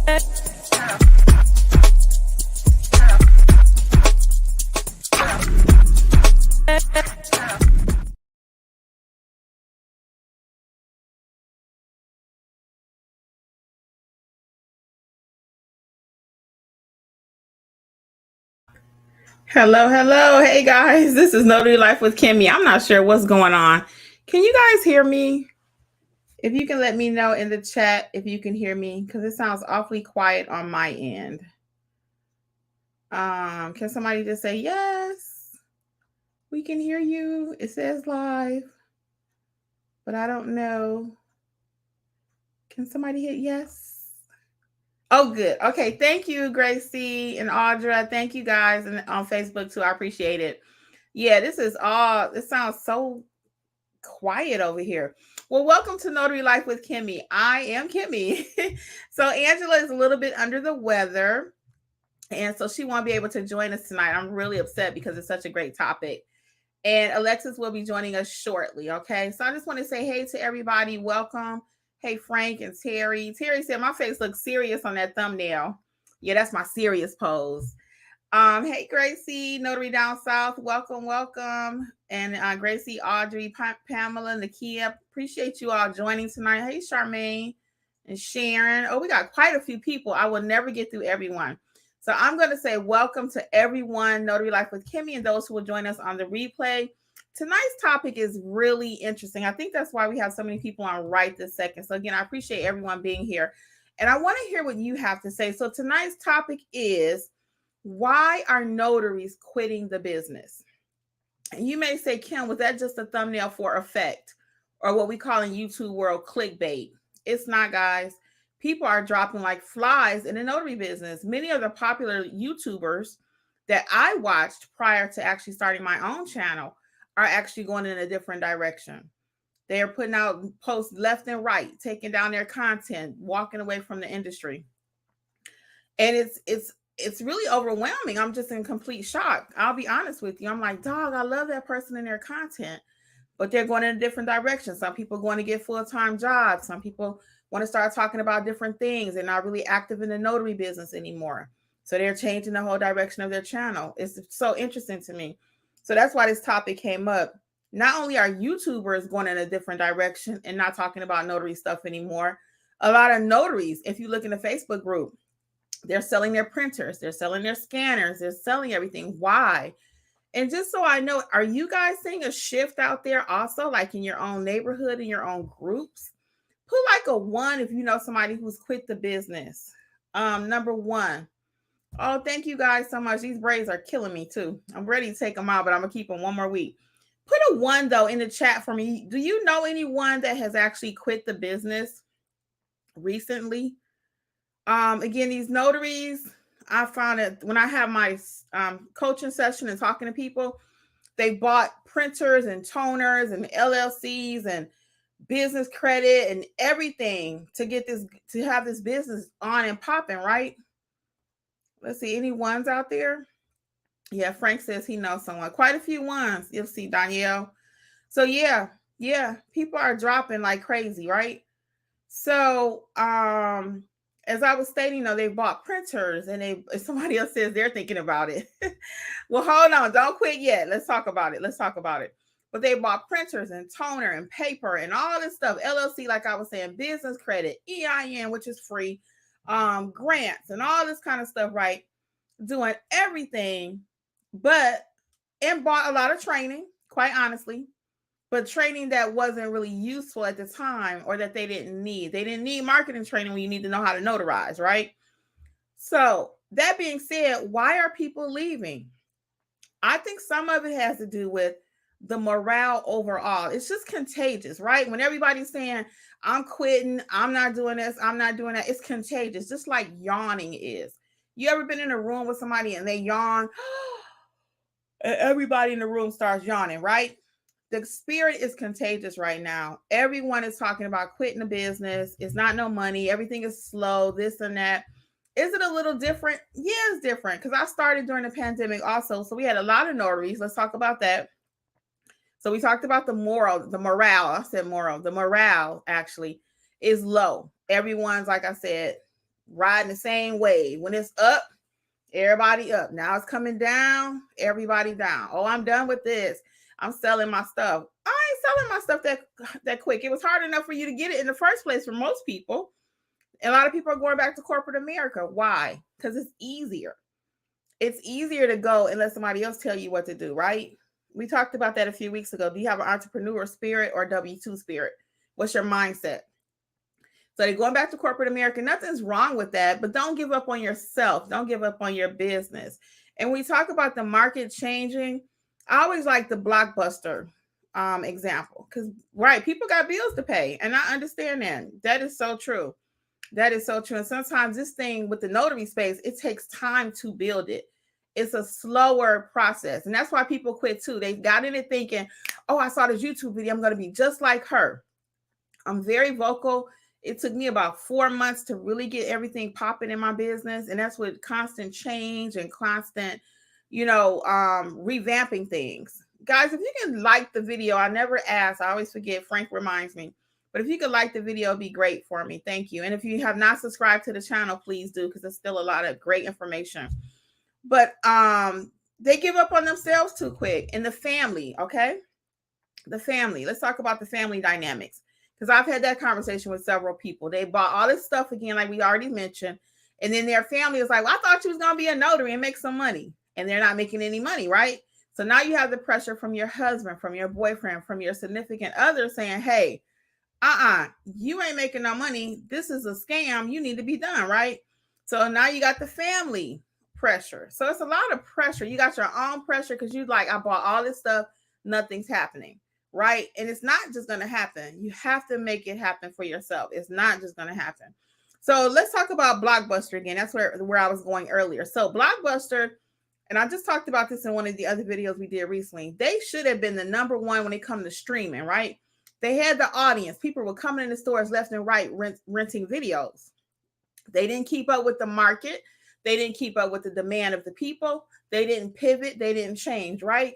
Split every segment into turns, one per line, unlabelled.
Hello, hello. Hey guys, this is Notary Life with Kimmi. I'm not sure what's going on. Can you guys hear me? If you can let me know in the chat if you can hear me, because it sounds awfully quiet on my end. Can somebody just say yes? We can hear you. It says live, but I don't know. Can somebody hit yes? Oh, good. Okay. Thank you, Gracie and Audra. Thank you guys and on Facebook too. I appreciate it. Yeah, this sounds so quiet over here. Well, welcome to Notary Life with Kimmi. I am Kimmi. So Angela is a little bit under the weather, and so she won't be able to join us tonight. I'm really upset because it's such a great topic. And Alexis will be joining us shortly. Okay. So I just want to say hey to everybody. Welcome. Hey, Frank and Terry. Terry said my face looks serious on that thumbnail. Yeah, that's my serious pose. Hey, Gracie, Notary Down South. Welcome, welcome. And Gracie, Audrey, Pamela, Nakia. Appreciate you all joining tonight. Hey, Charmaine and Sharon. Oh, we got quite a few people. I will never get through everyone. So I'm going to say welcome to everyone, Notary Life with Kimmi, and those who will join us on the replay. Tonight's topic is really interesting. I think that's why we have so many people on right this second. So again, I appreciate everyone being here. And I want to hear what you have to say. So tonight's topic is, why are notaries quitting the business? And you may say, Kim, was that just a thumbnail for effect, or what we call in YouTube world clickbait? It's not, guys. People are dropping like flies in the notary business. Many of the popular YouTubers that I watched prior to actually starting my own channel are actually going in a different direction. They are putting out posts left and right, taking down their content, walking away from the industry. And it's really overwhelming. I'm just in complete shock. I'll be honest with you. I'm like, dog, I love that person and their content, but they're going in a different direction. Some people want to get full-time jobs. Some people want to start talking about different things. They're not really active in the notary business anymore. So they're changing the whole direction of their channel. It's so interesting to me. So that's why this topic came up. Not only are YouTubers going in a different direction and not talking about notary stuff anymore, a lot of notaries, if you look in the Facebook group, they're selling their printers, they're selling their scanners, they're selling everything. Why? And just so I know, are you guys seeing a shift out there also, like in your own neighborhood, in your own groups? Put like a 1 if you know somebody who's quit the business. Number 1. Oh, thank you guys so much. These braids are killing me too. I'm ready to take them out, but I'm gonna keep them one more week. Put a 1 though in the chat for me. Do you know anyone that has actually quit the business recently? Again, these notaries, I found it when I have my coaching session and talking to people, they bought printers and toners and LLCs and business credit and everything to get this, to have this business on and popping, right? Let's see, any ones out there? Yeah, Frank says he knows someone. Quite a few ones. You'll see, Danielle. So yeah, people are dropping like crazy, right? So as I was stating, they bought printers, and somebody else says they're thinking about it. Well, hold on, don't quit yet. Let's talk about it. But they bought printers and toner and paper and all this stuff. LLC, like I was saying, business credit, EIN, which is free, grants and all this kind of stuff, right? Doing everything, and bought a lot of training, quite honestly, but training that wasn't really useful at the time, or that they didn't need. They didn't need marketing training when you need to know how to notarize, right? So that being said, why are people leaving? I think some of it has to do with the morale overall. It's just contagious, right? When everybody's saying, I'm quitting, I'm not doing this, I'm not doing that, it's contagious, just like yawning is. You ever been in a room with somebody and they yawn? And everybody in the room starts yawning, right? The spirit is contagious right now. Everyone is talking about quitting the business. It's not no money. Everything is slow, this and that. Is it a little different? Yeah, it's different, because I started during the pandemic also. So we had a lot of notaries. Let's talk about that. So we talked about the morale. I said moral. The morale actually is low. Everyone's, like I said, riding the same wave. When it's up, everybody up. Now it's coming down, everybody down. Oh, I'm done with this. I'm selling my stuff. I ain't selling my stuff that quick. It was hard enough for you to get it in the first place for most people. A lot of people are going back to corporate America. Why? Because it's easier. It's easier to go and let somebody else tell you what to do, right? We talked about that a few weeks ago. Do you have an entrepreneur spirit or W-2 spirit? What's your mindset? So they're going back to corporate America. Nothing's wrong with that, but don't give up on yourself. Don't give up on your business. And we talk about the market changing. I always like the Blockbuster example because, right, people got bills to pay. And I understand that. That is so true. That is so true. And sometimes this thing with the notary space, it takes time to build it. It's a slower process. And that's why people quit too. They got in it thinking, oh, I saw this YouTube video. I'm going to be just like her. I'm very vocal. It took me about 4 months to really get everything popping in my business. And that's with constant change and constant, revamping things. Guys, if you can like the video, I never ask. I always forget. Frank reminds me. But if you could like the video, it'd be great for me. Thank you. And if you have not subscribed to the channel, please do, because there's still a lot of great information. But they give up on themselves too quick. And the family, okay? The family. Let's talk about the family dynamics. Because I've had that conversation with several people. They bought all this stuff again, like we already mentioned. And then their family was like, well, I thought you was going to be a notary and make some money. And they're not making any money, right? So now you have the pressure from your husband, from your boyfriend, from your significant other saying, hey, you ain't making no money. This is a scam. You need to be done, right? So now you got the family pressure. So it's a lot of pressure. You got your own pressure because you like, I bought all this stuff. Nothing's happening, right? And it's not just going to happen. You have to make it happen for yourself. It's not just going to happen. So let's talk about Blockbuster again. That's where I was going earlier. So Blockbuster, and I just talked about this in one of the other videos we did recently. They should have been the number one when it comes to streaming, right? They had the audience. People were coming in the stores left and right renting videos. They didn't keep up with the market. They didn't keep up with the demand of the people. They didn't pivot. They didn't change, right?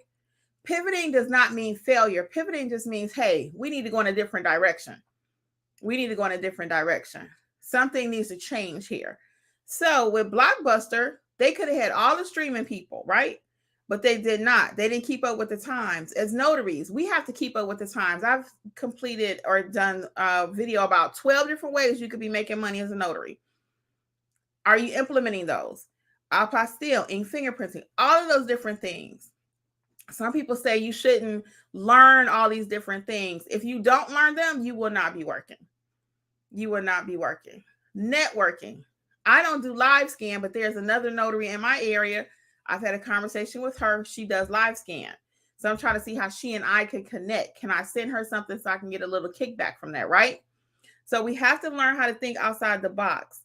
Pivoting does not mean failure. Pivoting just means, hey, we need to go in a different direction. We need to go in a different direction. Something needs to change here. So with Blockbuster, they could have had all the streaming people, right? But they did not. They didn't keep up with the times. As notaries, we have to keep up with the times. I've completed or done a video about 12 different ways you could be making money as a notary. Are you implementing those? Apostille, ink fingerprinting, all of those different things. Some people say you shouldn't learn all these different things. If you don't learn them, you will not be working. You will not be working. Networking. I don't do live scan, but there's another notary in my area. I've had a conversation with her. She does live scan. So I'm trying to see how she and I can connect. Can I send her something so I can get a little kickback from that, right? So we have to learn how to think outside the box.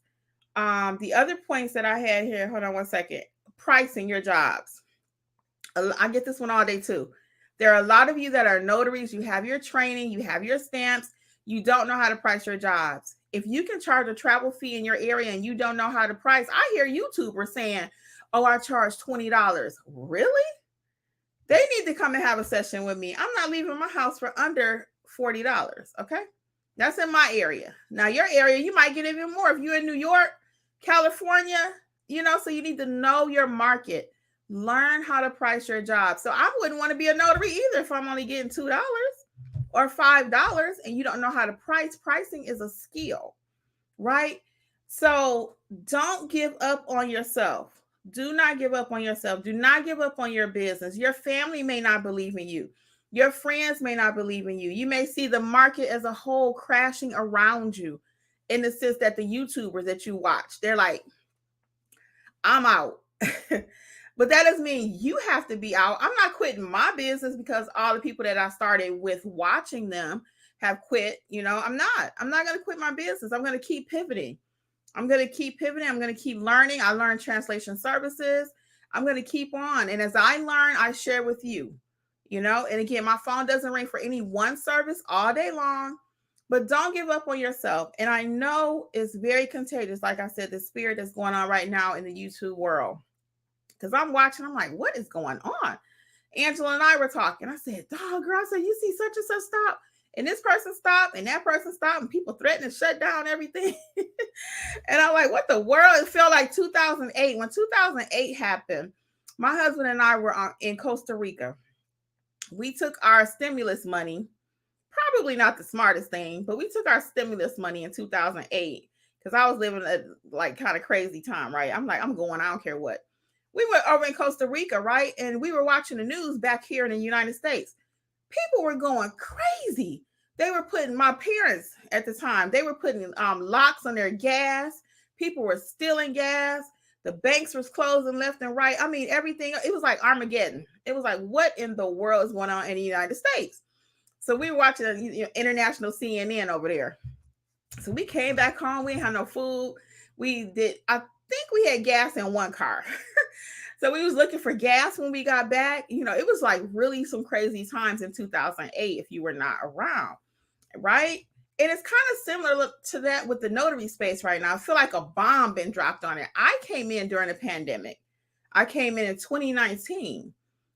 The other points that I had here, hold on one second. Pricing your jobs. I get this one all day too. There are a lot of you that are notaries. You have your training, you have your stamps. You don't know how to price your jobs. If you can charge a travel fee in your area and you don't know how to price, I hear YouTubers saying, oh, I charge $20. Really? They need to come and have a session with me. I'm not leaving my house for under $40. Okay. That's in my area. Now, your area, you might get even more if you're in New York, California, so you need to know your market. Learn how to price your job. So I wouldn't want to be a notary either if I'm only getting $2 or $5 and you don't know how to price. Pricing is a skill, right? So don't give up on yourself. Do not give up on yourself. Do not give up on your business. Your family may not believe in you. Your friends may not believe in you. You may see the market as a whole crashing around you in the sense that the YouTubers that you watch, they're like, I'm out. But that doesn't mean you have to be out. I'm not quitting my business because all the people that I started with watching them have quit. I'm not going to quit my business. I'm going to keep pivoting. I'm going to keep learning. I learn translation services. I'm going to keep on. And as I learn, I share with you, and again, my phone doesn't ring for any one service all day long, but don't give up on yourself. And I know it's very contagious. Like I said, the spirit that's going on right now in the YouTube world. Because I'm watching, I'm like, what is going on? Angela and I were talking. I said, dog, girl, I said, you see such and such stop? and this person stopped, and that person stopped, and people threatened to shut down everything. And I'm like, what the world? It felt like 2008. When 2008 happened, my husband and I were in Costa Rica. We took our stimulus money, probably not the smartest thing, but we took our stimulus money in 2008 because I was living a like kind of crazy time, right? I'm like, I'm going, I don't care what. We went over in Costa Rica, right? And we were watching the news back here in the United States. People were going crazy. They were putting, my parents at the time, they were putting locks on their gas. People were stealing gas. The banks was closing left and right. I mean, everything. It was like Armageddon. It was like, what in the world is going on in the United States? So we were watching international CNN over there. So we came back home. We didn't have no food. I think we had gas in one car. So we was looking for gas when we got back. It was like really some crazy times in 2008 if you were not around, right? And it's kind of similar to that with the notary space right now. I feel like a bomb been dropped on it. I came in during the pandemic. I came in 2019,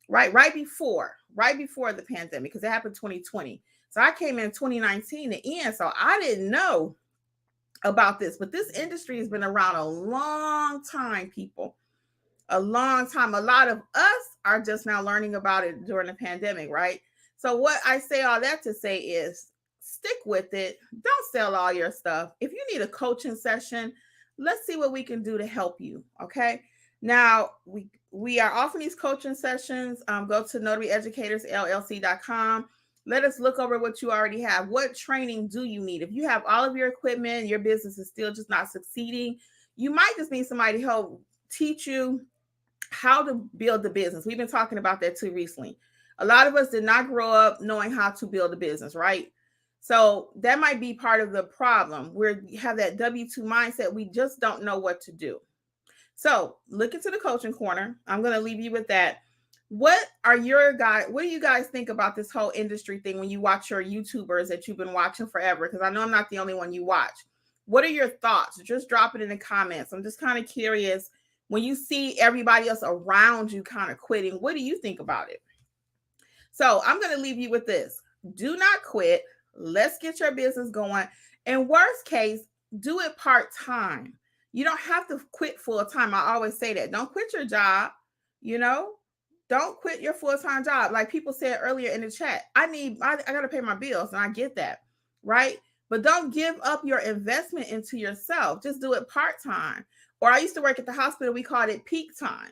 right? Right before the pandemic, because it happened 2020. So I came in 2019 to end. So I didn't know about this, but this industry has been around a long time, people. A long time. A lot of us are just now learning about it during the pandemic, right? So what I say all that to say is stick with it. Don't sell all your stuff. If you need a coaching session, let's see what we can do to help you. Okay. Now we are offering these coaching sessions. Go to notaryeducatorsllc.com. Let us look over what you already have. What training do you need? If you have all of your equipment, your business is still just not succeeding, you might just need somebody to help teach you how to build the business. We've been talking about that too recently. A lot of us did not grow up knowing how to build a business, right? So that might be part of the problem. We have that W-2 mindset. We just don't know what to do. So look into the coaching corner. I'm going to leave you with that. What do you guys think about this whole industry thing when you watch your YouTubers that you've been watching forever? Because I know I'm not the only one you watch. What are your thoughts? Just drop it in the comments. I'm just kind of curious. When you see everybody else around you kind of quitting, what do you think about it? So I'm going to leave you with this. Do not quit. Let's get your business going. And worst case, do it part-time. You don't have to quit full-time. I always say that. Don't quit your job. Don't quit your full-time job. Like people said earlier in the chat, I got to pay my bills, and I get that, right? But don't give up your investment into yourself. Just do it part-time. Or I used to work at the hospital. We called it peak time,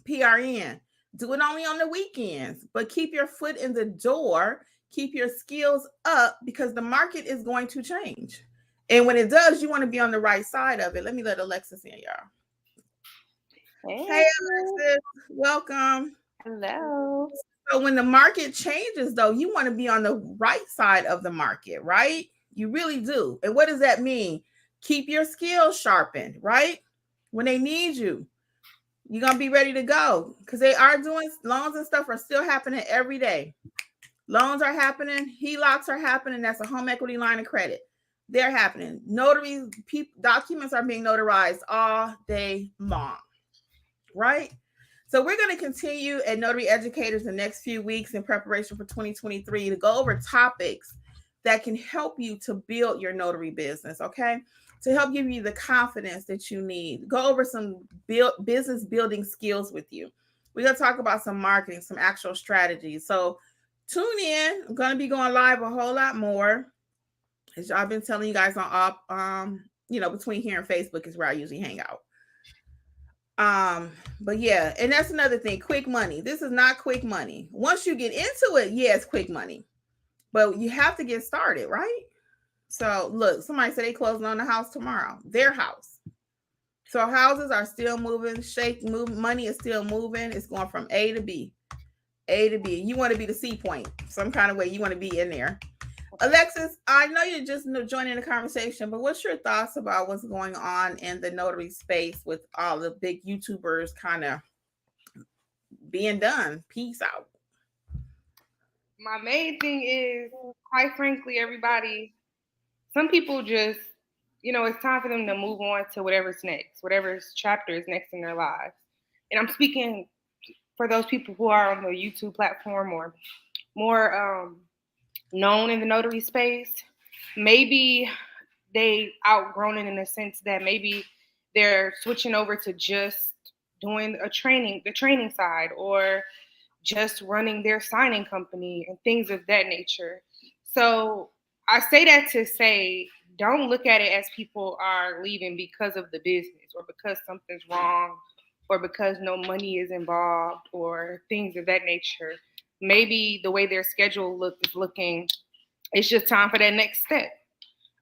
PRN. Do it only on the weekends, but keep your foot in the door. Keep your skills up because the market is going to change. And when it does, you want to be on the right side of it. Let me let Alexis in, y'all. Hey Alexis, welcome.
Hello.
So when the market changes, though, you want to be on the right side of the market, right? You really do. And what does that mean? Keep your skills sharpened, right? When they need you, you're going to be ready to go because they are doing loans and stuff are still happening every day. Loans are happening. HELOCs are happening. That's a home equity line of credit. They're happening. Notaries, documents are being notarized all day long, right? So we're going to continue at Notary Educators the next few weeks in preparation for 2023 to go over topics that can help you to build your notary business, okay? To help give you the confidence that you need. Go over some business building skills with you. We're going to talk about some marketing, some actual strategies. So tune in. I'm going to be going live a whole lot more. As I've been telling you guys on between here and Facebook is where I usually hang out. But yeah, and that's another thing. Quick money. This is not quick money. Once you get into it, yeah, it's quick money. But you have to get started, right? So look, somebody said they closing on the house tomorrow. Their house. So houses are still moving. Money is still moving. It's going from A to B. A to B. You want to be the C point. Some kind of way you want to be in there. Alexis, I know you're just joining the conversation, but what's your thoughts about what's going on in the notary space with all the big YouTubers kind of being done? Peace out.
My main thing is, quite frankly, everybody, some people just, it's time for them to move on to whatever's next, whatever's chapter is next in their lives. And I'm speaking for those people who are on the YouTube platform or more known in the notary space. Maybe they outgrown it in the sense that maybe they're switching over to just doing the training side, or just running their signing company and things of that nature. So I say that to say, don't look at it as people are leaving because of the business, or because something's wrong, or because no money is involved, or things of that nature. Maybe the way their schedule is looking, it's just time for that next step.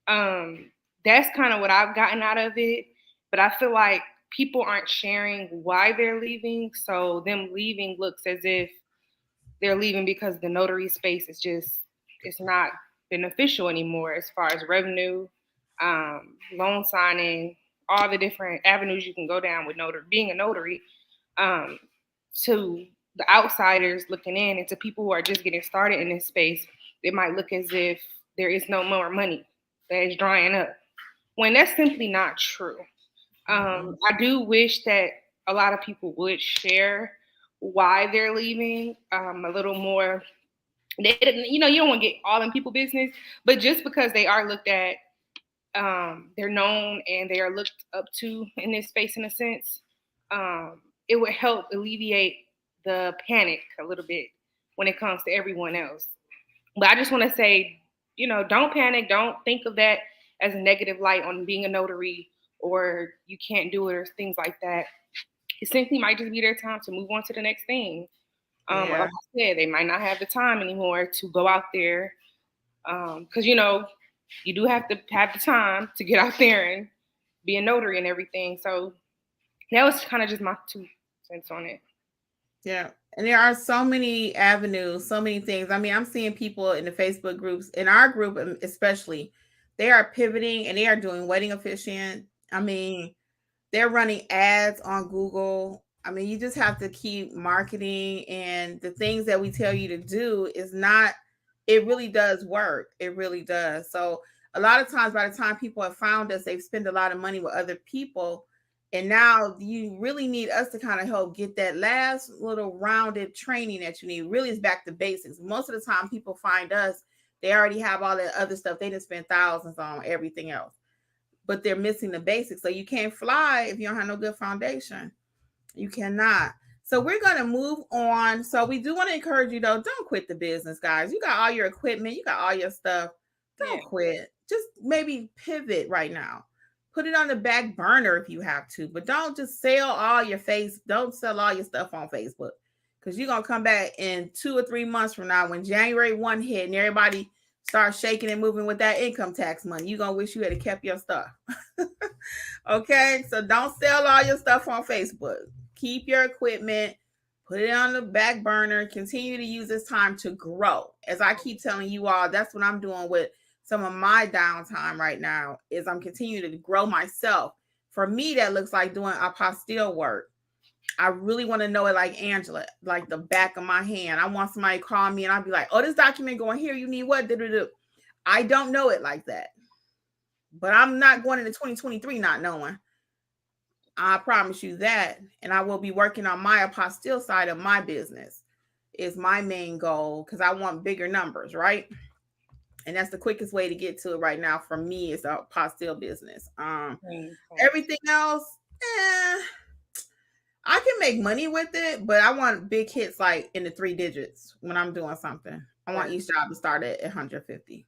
Um, that's kind of what I've gotten out of it. But I feel like people aren't sharing why they're leaving. So them leaving looks as if they're leaving because the notary space is just, it's not beneficial anymore as far as revenue, loan signing, all the different avenues you can go down with notary, being a notary. Um, to the outsiders looking in, and to people who are just getting started in this space, it might look as if there is no more money, that is drying up, when that's simply not true. I do wish that a lot of people would share why they're leaving, a little more. You don't want to get all in people business, but just because they are looked at, they're known and they are looked up to in this space in a sense, it would help alleviate the panic a little bit when it comes to everyone else. But I just want to say, don't panic. Don't think of that as a negative light on being a notary, or you can't do it, or things like that. It simply might just be their time to move on to the next thing. Like
Yeah.
I said, they might not have the time anymore to go out there, because you do have to have the time to get out there and be a notary and everything. So that was kind of just my 2 cents on it.
Yeah. And there are so many avenues, so many things. I mean, I'm seeing people in the Facebook groups, in our group especially, they are pivoting and they are doing wedding officiant. I mean, they're running ads on Google. I mean, you just have to keep marketing, and the things that we tell you to do is not, it really does work. It really does. So, a lot of times, by the time people have found us, they've spent a lot of money with other people. And now you really need us to kind of help get that last little rounded training that you need. Really, is back to basics. Most of the time, people find us, they already have all that other stuff. They just spend thousands on everything else, but they're missing the basics. So you can't fly if you don't have no good foundation. You cannot. So we're going to move on. So we do want to encourage you, though, don't quit the business, guys. You got all your equipment, you got all your stuff.
Yeah.
Don't quit. Just maybe pivot right now. Put it on the back burner if you have to, but don't just sell all your face. Don't sell all your stuff on Facebook, because you're going to come back in 2 or 3 months from now when January 1 hit and everybody start shaking and moving with that income tax money. You're going to wish you had kept your stuff. Okay, so don't sell all your stuff on Facebook. Keep your equipment, put it on the back burner, continue to use this time to grow. As I keep telling you all, that's what I'm doing with some of my downtime right now, is I'm continuing to grow myself. For me, that looks like doing apostille work. I really want to know it like Angela, like the back of my hand. I want somebody to call me and I'll be like, oh, this document going here. You need what? I don't know it like that. But I'm not going into 2023 not knowing. I promise you that. And I will be working on my apostille side of my business is my main goal, because I want bigger numbers, right? And that's the quickest way to get to it right now for me is the apostille business. Everything else, I can make money with it, but I want big hits like in the 3 digits when I'm doing something. I want each job to start at 150.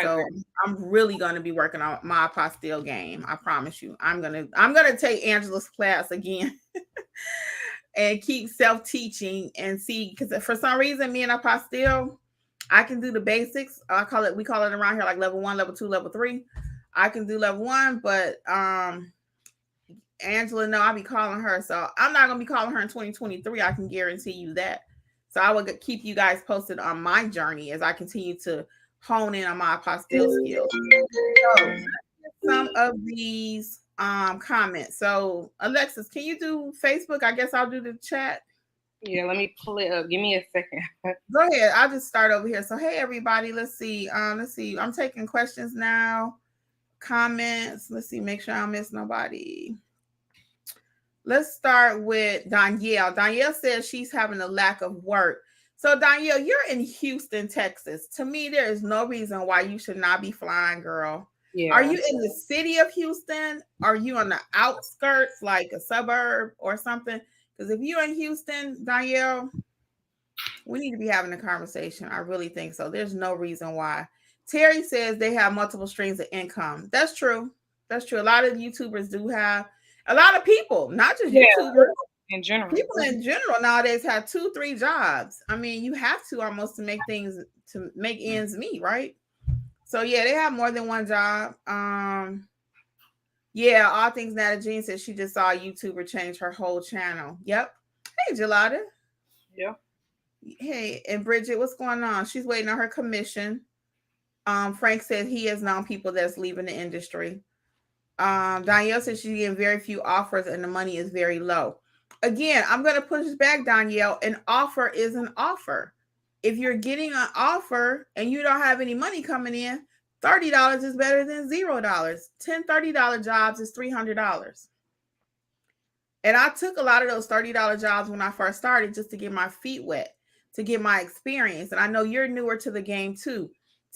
So I'm really gonna be working on my apostille game. I promise you. I'm gonna take Angela's class again and keep self-teaching and see, because for some reason me and apostille, I can do the basics. We call it around here like level 1, level 2, level 3. I can do level 1, but Angela, no, I'll be calling her. So I'm not gonna be calling her in 2023. I can guarantee you that. So I will keep you guys posted on my journey as I continue to hone in on my apostille skills. So some of these comments. So Alexis, can you do Facebook? I guess I'll do the chat.
Yeah, let me pull it up. Give me a second.
Go ahead. I'll just start over here. So hey everybody, let's see. I'm taking questions now. Comments. Let's see, make sure I don't miss nobody. Let's start with Danielle. Danielle says she's having a lack of work. So Danielle, you're in Houston, Texas. To me, there is no reason why you should not be flying, girl. Are
Yeah.
you in the city of Houston? Are you on the outskirts, like a suburb or something? Because if you're in Houston, Danielle, we need to be having a conversation. I really think so. There's no reason why. Terry says they have multiple streams of income. That's true. That's true. A lot of YouTubers do have, a lot of people, not just
Yeah.
YouTubers,
In general.
people in general nowadays have 2, 3 jobs. I mean, you have to almost to make things, to make ends meet, right? So yeah, they have more than one job. Yeah, all things Nata Jean said she just saw a YouTuber change her whole channel. Yep. Hey, Gelada.
Yeah.
Hey, and Bridget, what's going on? She's waiting on her commission. Frank said he has known people that's leaving the industry. Danielle says she's getting very few offers and the money is very low. Again, I'm going to push back, Danielle. An offer is an offer. If you're getting an offer and you don't have any money coming in, $30 is better than $0. 10 $30 jobs is $300. And I took a lot of those $30 jobs when I first started just to get my feet wet, to get my experience. And I know you're newer to the game too.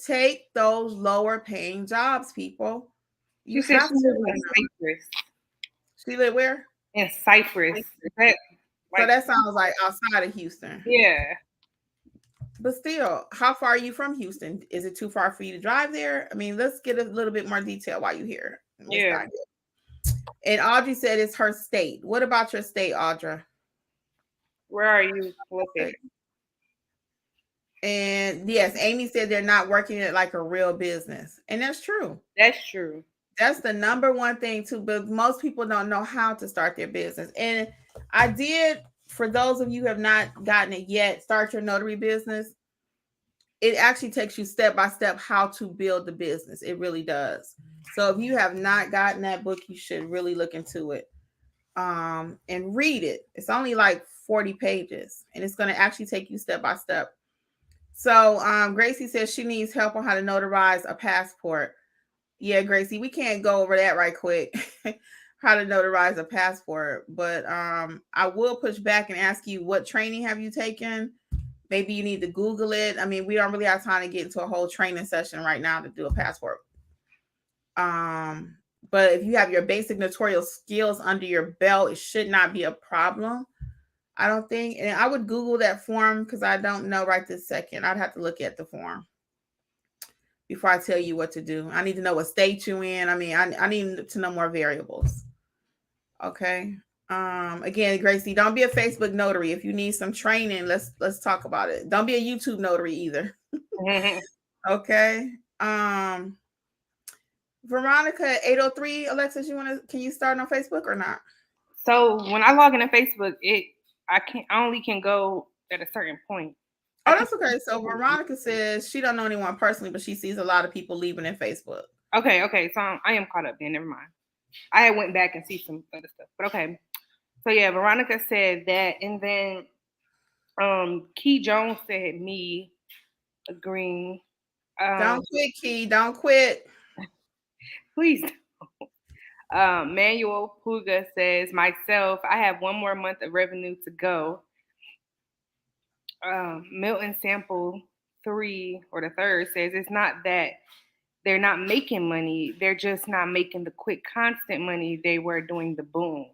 Take those lower paying jobs, people.
She
You
said
have
she
to.
lives in Cyprus.
She live where?
In Cyprus. Is that
So
like
that sounds like outside of Houston.
yeah.
But still, how far are you from Houston? Is it too far for you to drive there? I mean, let's get a little bit more detail while you're here, Miss
Yeah.
Danielle. And Audrey said it's her state. What about your state, Audra?
Where are you located?
And yes, Amy said they're not working it like a real business. And that's true.
That's true.
That's the number one thing too. But most people don't know how to start their business. And I did, for those of you who have not gotten it yet, start your notary business. It actually takes you step by step how to build the business. It really does. So if you have not gotten that book, you should really look into it. And read it. It's only like 40 pages and it's going to actually take you step by step. So Gracie says she needs help on how to notarize a passport. Yeah, Gracie, we can't go over that right quick. How to notarize a passport, but I will push back and ask you, what training have you taken? Maybe you need to Google it. I mean, we don't really have time to get into a whole training session right now to do a passport. But if you have your basic notarial skills under your belt, it should not be a problem. I don't think. And I would Google that form because I don't know right this second. I'd have to look at the form before I tell you what to do. I need to know what state you're in. I mean, I need to know more variables. Okay. Again, Gracie, don't be a Facebook notary. If you need some training, let's talk about it. Don't be a YouTube notary either. Okay. Veronica 803, Alexis, can you start on Facebook or not?
So when I log into Facebook, I only can go at a certain point.
Oh, that's okay. So Veronica says she don't know anyone personally, but she sees a lot of people leaving in Facebook.
Okay. So I am caught up then. Never mind. I went back and see some other stuff. But okay. So yeah, Veronica said that, and then Key Jones said me agreeing.
Don't quit, Key. Don't quit.
Please. Manuel Puga says myself. I have one more month of revenue to go. Milton Sample 3 or the third says it's not that they're not making money, they're just not making the quick constant money they were doing the boom.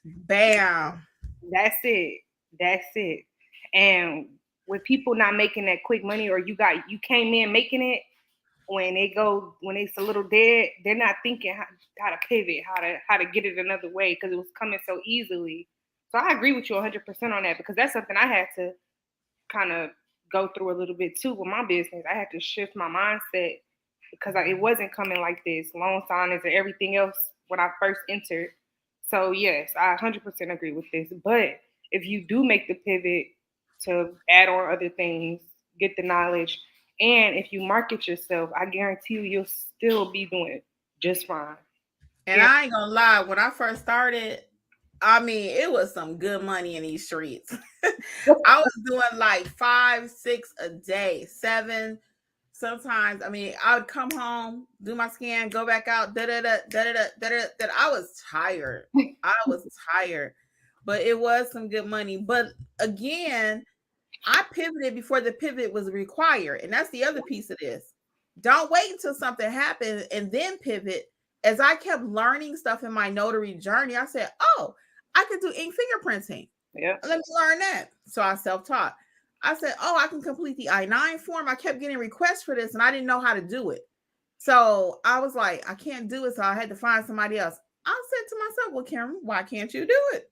Bam.
That's it. And with people not making that quick money, or you came in making it, when it's a little dead, they're not thinking how to pivot, how to get it another way because it was coming so easily. So I agree with you 100% on that, because that's something I had to kind of go through a little bit too with my business. I had to shift my mindset because it wasn't coming like this, loan signings and everything else when I first entered. So yes, I 100% agree with this. But if you do make the pivot to add on other things, get the knowledge, and if you market yourself, I guarantee you'll still be doing just fine.
And yeah. I ain't gonna lie, when I first started, I mean, it was some good money in these streets. I was doing like 5, 6 a day, 7. Sometimes, I mean, I would come home, do my scan, go back out, I was tired. I was tired, but it was some good money. But again, I pivoted before the pivot was required. And that's the other piece of this. Don't wait until something happens and then pivot. As I kept learning stuff in my notary journey, I said, oh, I could do ink fingerprinting.
Yeah.
Let me learn that. So I self-taught. I said, oh, I can complete the I-9 form. I kept getting requests for this and I didn't know how to do it. So I was like, I can't do it. So I had to find somebody else. I said to myself, well, Karen, why can't you do it?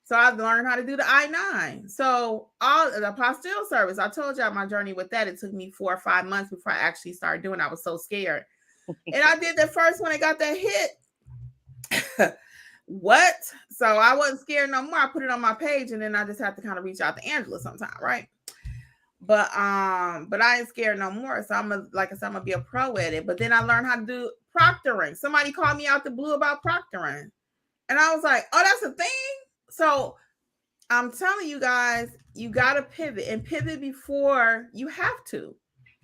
So I learned how to do the I-9. So all the apostille service, I told y'all my journey with that. It took me 4 or 5 months before I actually started doing it. I was so scared. And I did the first one. I got that hit. What? So I wasn't scared no more. I put it on my page and then I just have to kind of reach out to Angela sometime, right? But I ain't scared no more. So like I said, I'm gonna be a pro at it. But then I learned how to do proctoring. Somebody called me out the blue about proctoring. And I was like, oh, that's a thing. So I'm telling you guys, you gotta pivot and pivot before you have to.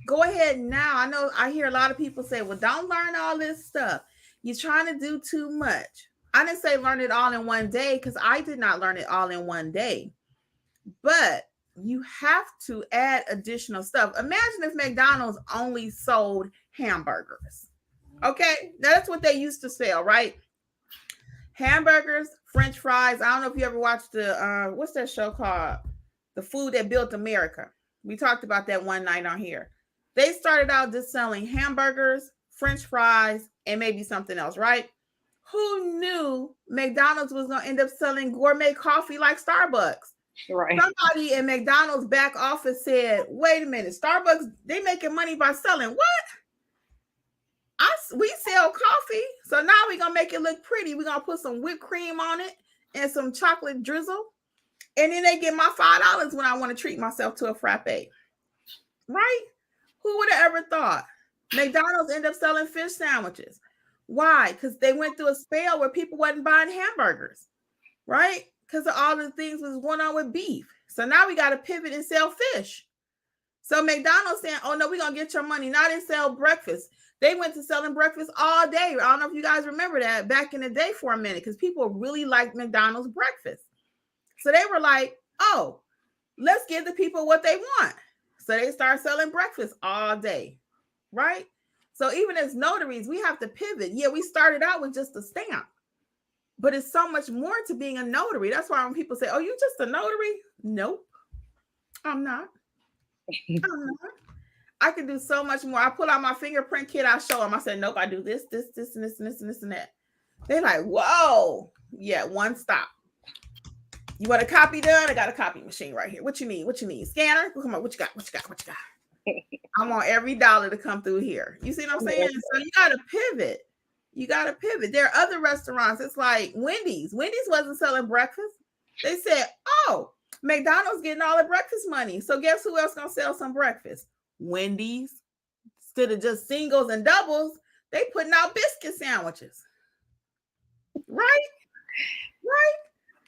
Go ahead now. I know I hear a lot of people say, well, don't learn all this stuff. You're trying to do too much. I didn't say learn it all in one day because I did not learn it all in one day. But you have to add additional stuff. Imagine if McDonald's only sold hamburgers. Okay, now that's what they used to sell, right? Hamburgers, French fries. I don't know if you ever watched the what's that show called? The Food That Built America. We talked about that one night on here. They started out just selling hamburgers, French fries, and maybe something else, right? Who knew McDonald's was going to end up selling gourmet coffee like Starbucks?
Right.
Somebody in McDonald's back office said, wait a minute, Starbucks, they making money by selling what? We sell coffee, so now we're going to make it look pretty. We're going to put some whipped cream on it and some chocolate drizzle. And then they get my $5 when I want to treat myself to a frappe. Right? Who would have ever thought? McDonald's end up selling fish sandwiches. Why? Because they went through a spell where people wasn't buying hamburgers. Right? Because of all the things was going on with beef. So now we got to pivot and sell fish. So McDonald's saying, oh no, we're going to get your money. Now they sell breakfast. They went to selling breakfast all day. I don't know if you guys remember that back in the day for a minute, because people really liked McDonald's breakfast. So they were like, oh, let's give the people what they want. So they start selling breakfast all day, right? So even as notaries, we have to pivot. Yeah, we started out with just a stamp, but it's so much more to being a notary. That's why when people say, oh, you just a notary? Nope, I'm not. I'm not. I can do so much more. I pull out my fingerprint kit. I show them. I said, nope, I do this, and this, and this, and that. They're like, whoa. Yeah, one stop. You want a copy done? I got a copy machine right here. What you need? Scanner? Come on, what you got? I want every dollar to come through here. You see what I'm saying? So you got to pivot. There are other restaurants. It's like Wendy's. Wendy's wasn't selling breakfast. They said, oh, McDonald's getting all the breakfast money. So guess who else going to sell some breakfast? Wendy's. Instead of just singles and doubles, they putting out biscuit sandwiches. Right?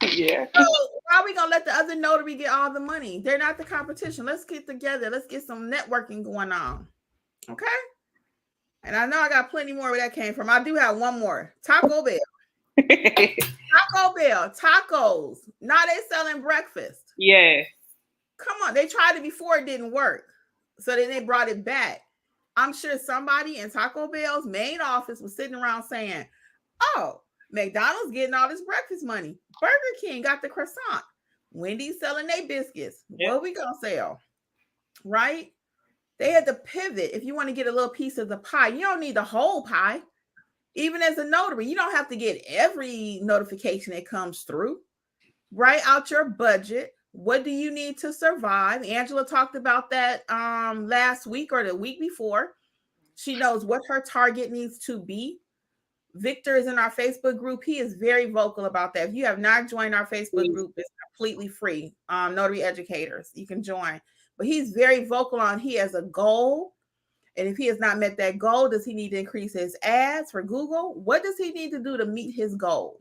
Yeah.
So why are we gonna let the other notary get all the money? They're not the competition. Let's get together. Let's get some networking going on. Okay. And I know I got plenty more where that came from. I do have one more. Taco Bell. Taco Bell. Tacos. Now they selling breakfast.
Yeah.
Come on. They tried it before, it didn't work. So then they brought it back. I'm sure somebody in Taco Bell's main office was sitting around saying, oh, McDonald's getting all this breakfast money. Burger King got the croissant. Wendy's selling their biscuits. Yep. What are we going to sell? Right? They had to pivot. If you want to get a little piece of the pie, you don't need the whole pie. Even as a notary, you don't have to get every notification that comes through. Write out your budget. What do you need to survive? Angela talked about that last week or the week before. She knows what her target needs to be. Victor is in our Facebook group. He is very vocal about that. If you have not joined our Facebook group, it's completely free. Notary Educators, you can join. But he's very vocal on he has a goal. And if he has not met that goal, does he need to increase his ads for Google? What does he need to do to meet his goal?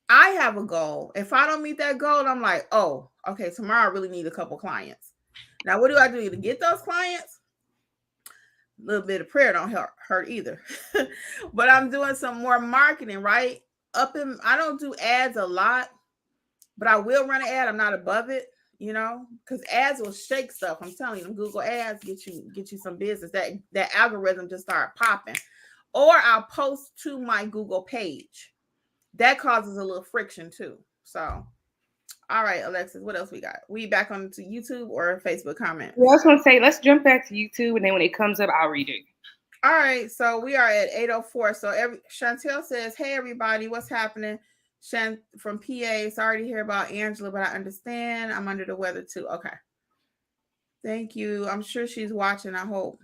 I have a goal. If I don't meet that goal, I'm like, oh, okay, tomorrow I really need a couple clients. Now, what do I do to get those clients? A little bit of prayer don't hurt either. But I'm doing some more marketing, right? I don't do ads a lot, but I will run an ad. I'm not above it. because ads will shake stuff. I'm telling you, them Google ads get you some business. That algorithm just start popping. Or I'll post to my Google page. That causes a little friction too. So, all right, Alexis, what else we got? We back on to YouTube or Facebook comments?
Yeah, I was gonna say let's jump back to YouTube, and then when it comes up, I'll read it.
All right, so we are at 8:04. So Chantel says, "Hey everybody, what's happening?" From PA. Sorry to hear about Angela, but I understand. I'm under the weather too. Okay, thank you. I'm sure she's watching. I hope.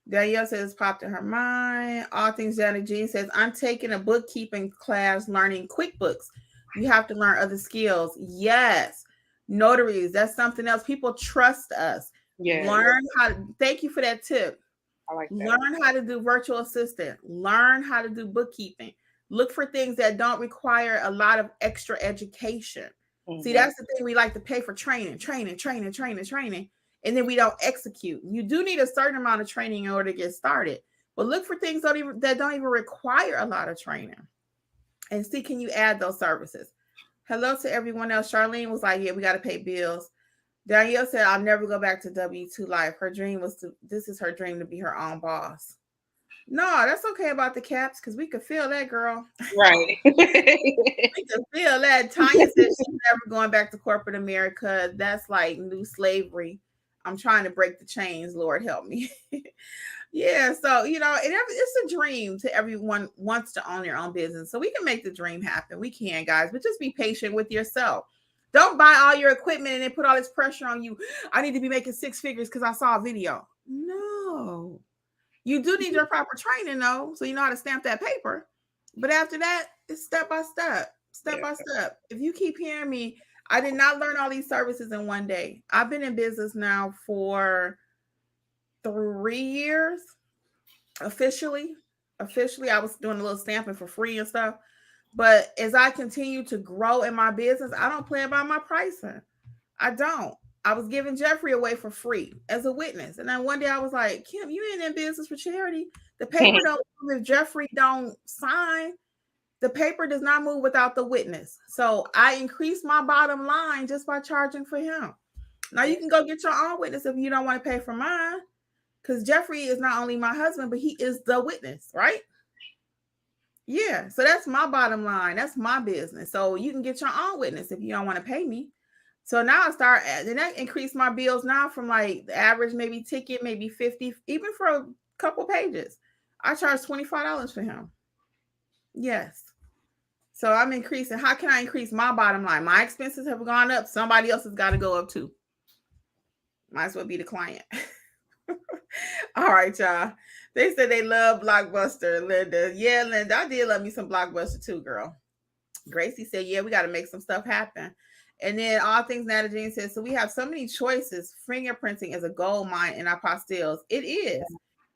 Danielle says, "Popped in her mind." All things Janet Jean says, "I'm taking a bookkeeping class, learning QuickBooks. You have to learn other skills." Yes, notaries. That's something else. People trust us.
Yeah,
Learn how to. Thank you for that tip.
I like that.
Learn how to do virtual assistant. Learn how to do bookkeeping. Look for things that don't require a lot of extra education. Mm-hmm. See, that's the thing. We like to pay for training, and then we don't execute. You do need a certain amount of training in order to get started, but look for things that don't even require a lot of training, and see, can you add those services? Hello to everyone else. Charlene was like, "Yeah, we got to pay bills." Danielle said, "I'll never go back to W-2 life. Her dream was this is her dream to be her own boss." No, that's okay about the caps because we could feel that, girl.
Right.
We could feel that. Tanya said she's never going back to corporate America. That's like new slavery. I'm trying to break the chains. Lord help me. Yeah, so it's a dream to everyone wants to own their own business. So we can make the dream happen. We can, guys, but just be patient with yourself. Don't buy all your equipment and then put all this pressure on you. I need to be making 6 figures because I saw a video. No. You do need your proper training, though, so you know how to stamp that paper. But after that, it's step by step, by step. If you keep hearing me, I did not learn all these services in one day. I've been in business now for 3 years. Officially, I was doing a little stamping for free and stuff. But as I continue to grow in my business, I don't play about my pricing. I don't. I was giving Jeffrey away for free as a witness. And then one day I was like, "Kim, you ain't in business for charity. The paper don't move if Jeffrey don't sign. The paper does not move without the witness." So I increased my bottom line just by charging for him. Now you can go get your own witness if you don't want to pay for mine. Because Jeffrey is not only my husband, but he is the witness, right? Yeah, so that's my bottom line. That's my business. So you can get your own witness if you don't want to pay me. So now then that increased my bills now from like the average maybe ticket, maybe 50, even for a couple pages. I charge $25 for him. Yes. So I'm increasing. How can I increase my bottom line? My expenses have gone up. Somebody else has got to go up too. Might as well be the client. All right, y'all. They said they love Blockbuster, Linda. Yeah, Linda, I did love me some Blockbuster too, girl. Gracie said, "Yeah, we got to make some stuff happen." And then All Things Nata Jean says, "So we have so many choices. Fingerprinting is a gold mine in our apostilles." It is.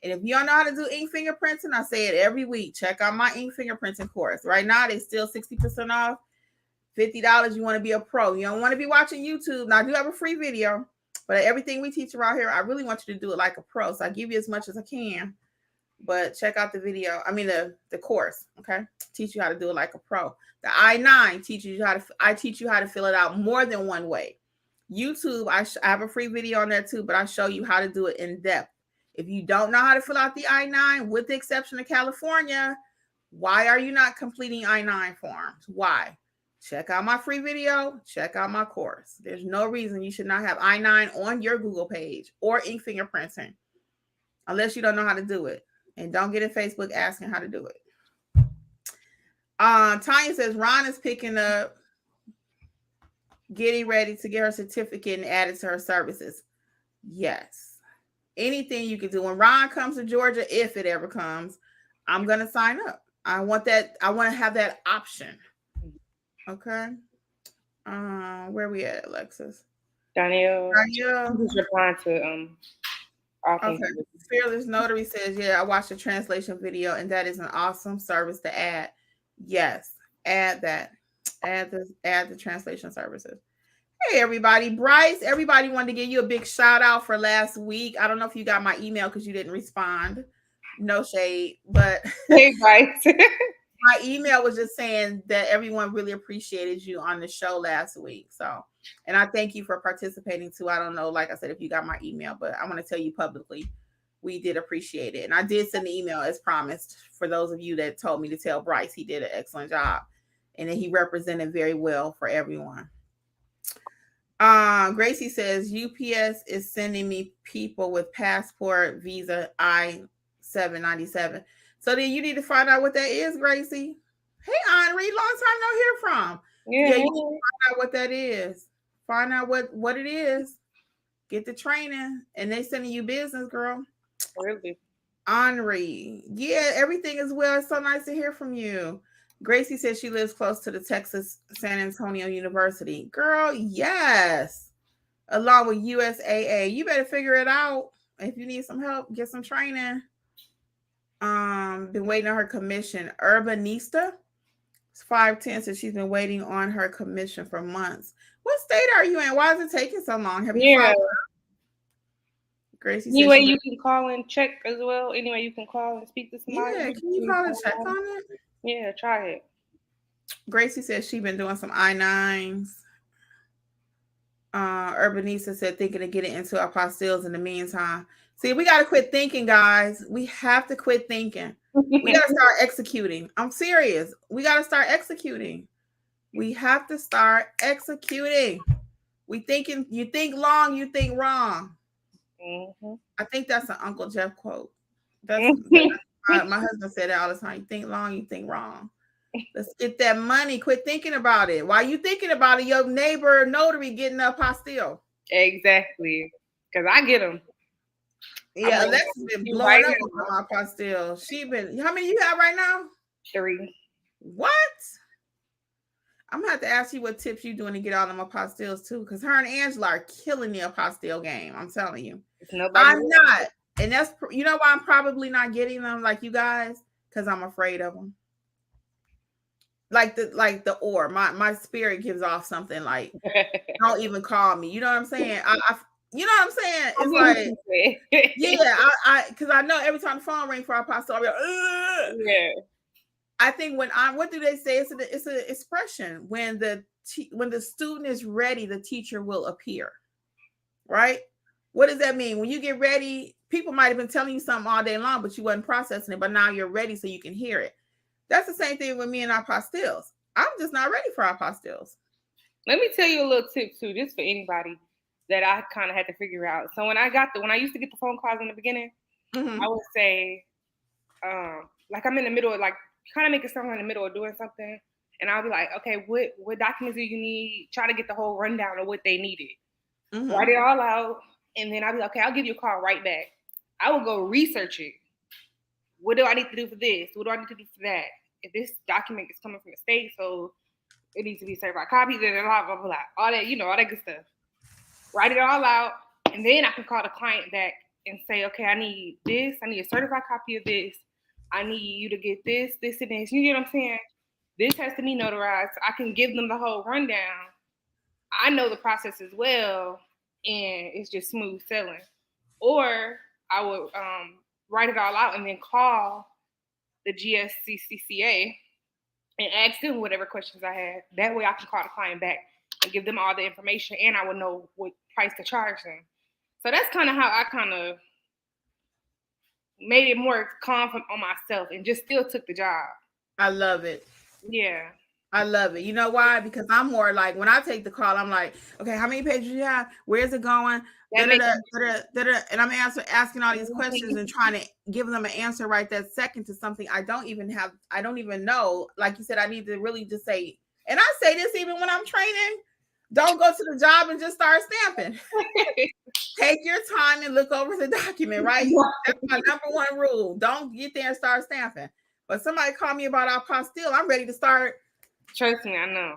And if you don't know how to do ink fingerprinting, I say it every week. Check out my ink fingerprinting course. Right now, they still 60% off. $50. You want to be a pro. You don't want to be watching YouTube. Now, I do have a free video. But everything we teach around here, I really want you to do it like a pro. So I give you as much as I can. But check out the video. I mean, the course, okay? Teach you how to do it like a pro. The I-9 teaches you I teach you how to fill it out more than one way. YouTube, I have a free video on there too, but I show you how to do it in depth. If you don't know how to fill out the I-9, with the exception of California, why are you not completing I-9 forms? Why? Check out my free video. Check out my course. There's no reason you should not have I-9 on your Google page or ink fingerprinting unless you don't know how to do it. And don't get in Facebook asking how to do it. Tanya says Ron is picking up, getting ready to get her certificate and add it to her services. Yes. Anything you can do. When Ron comes to Georgia, if it ever comes, I'm going to sign up. I want that. I want to have that option. Okay. Where we at, Alexis?
Danielle. Just replying to
okay. Fearless Notary says, "Yeah, I watched the translation video, and that is an awesome service to add." Yes, add that. Add the translation services. Hey, everybody. Bryce, everybody wanted to give you a big shout out for last week. I don't know if you got my email because you didn't respond. No shade, but
hey, Bryce.
My email was just saying that everyone really appreciated you on the show last week. So, and I thank you for participating too. I don't know, like I said, if you got my email, but I want to tell you publicly, we did appreciate it. And I did send the email as promised for those of you that told me to tell Bryce he did an excellent job and that he represented very well for everyone. Gracie says UPS is sending me people with passport, visa, I-797. So then you need to find out what that is, Gracie. Hey, Henri, long time no hear from. Yeah, you need to find out what that is. Find out what it is. Get the training, and they sending you business, girl.
Really?
Henri, yeah, everything is well. It's so nice to hear from you. Gracie says she lives close to the Texas San Antonio University. Girl, yes. Along with USAA. You better figure it out. If you need some help, get some training. Been waiting on her commission. Urbanista. It's 510 says she's been waiting on her commission for months. What state are you in? Why is it taking so long? Have you filed? Gracie
anyway, you can call and check as well. Anyway, you can call and speak to somebody.
Yeah, can you call and check on it?
Yeah, try it.
Gracie says she's been doing some I-9s. Urbanisa said thinking of getting into apostilles in the meantime. See, we got to quit thinking, guys. We have to quit thinking. We got to start executing. I'm serious. We got to start executing. We have to start executing. You think long, you think wrong. Mm-hmm. I think that's an Uncle Jeff quote. That's my husband said that all the time. You think long, you think wrong. Let's get that money. Quit thinking about it. While you thinking about it, your neighbor notary getting a apostille.
Exactly. Because I get them.
Yeah, Alexa's been blowing up on my apostille. How many you have right now?
3.
What? I'm gonna have to ask you what tips you doing to get all them apostilles too, because her and Angela are killing the apostille game. I'm telling you. I'm not, and that's why I'm probably not getting them like you guys, because I'm afraid of them. Like my spirit gives off something like, don't even call me. You know what I'm saying? You know what I'm saying? It's like, yeah, because I know every time the phone rings for our apostle, I'll be like, ugh. Yeah. I think what do they say? It's an expression. When the student is ready, the teacher will appear. Right? What does that mean? When you get ready, people might have been telling you something all day long, but you wasn't processing it. But now you're ready, so you can hear it. That's the same thing with me and our apostilles. I'm just not ready for our apostilles.
Let me tell you a little tip too, just for anybody that I kind of had to figure out. So when I used to get the phone calls in the beginning, I would say, like I'm in the middle of kind of making something in the middle of doing something, and I'll be like, okay, what documents do you need? Try to get the whole rundown of what they needed. Write it all out, and then I'll be like, okay, I'll give you a call right back. I will go research it. What do I need to do for this? What do I need to do for that? If this document is coming from the state, so it needs to be certified copies and blah, blah, blah, all that, all that good stuff. Write it all out, and then I can call the client back and say, okay, I need this. I need a certified copy of this. I need you to get this, this, and this. You get what I'm saying? This has to be notarized. I can give them the whole rundown. I know the process as well, and it's just smooth sailing. Or I would write it all out and then call the GSCCCA and ask them whatever questions I had. That way I can call the client back and give them all the information, and I would know what price to charge them. So that's kind of how I kind of made it more confident on myself and just still took the job.
I love it.
Yeah.
I love it. You know why? Because I'm more like, when I take the call, I'm like, okay, how many pages you have? Where's it going? And I'm asking all these questions and trying to give them an answer right that second to something I don't even know. Like you said, I need to really just say, and I say this even when I'm training, don't go to the job and just start stamping. Take your time and look over the document, right? That's my number one rule. Don't get there and start stamping. But somebody called me about our apostille, I'm ready to start.
Trust me, I know.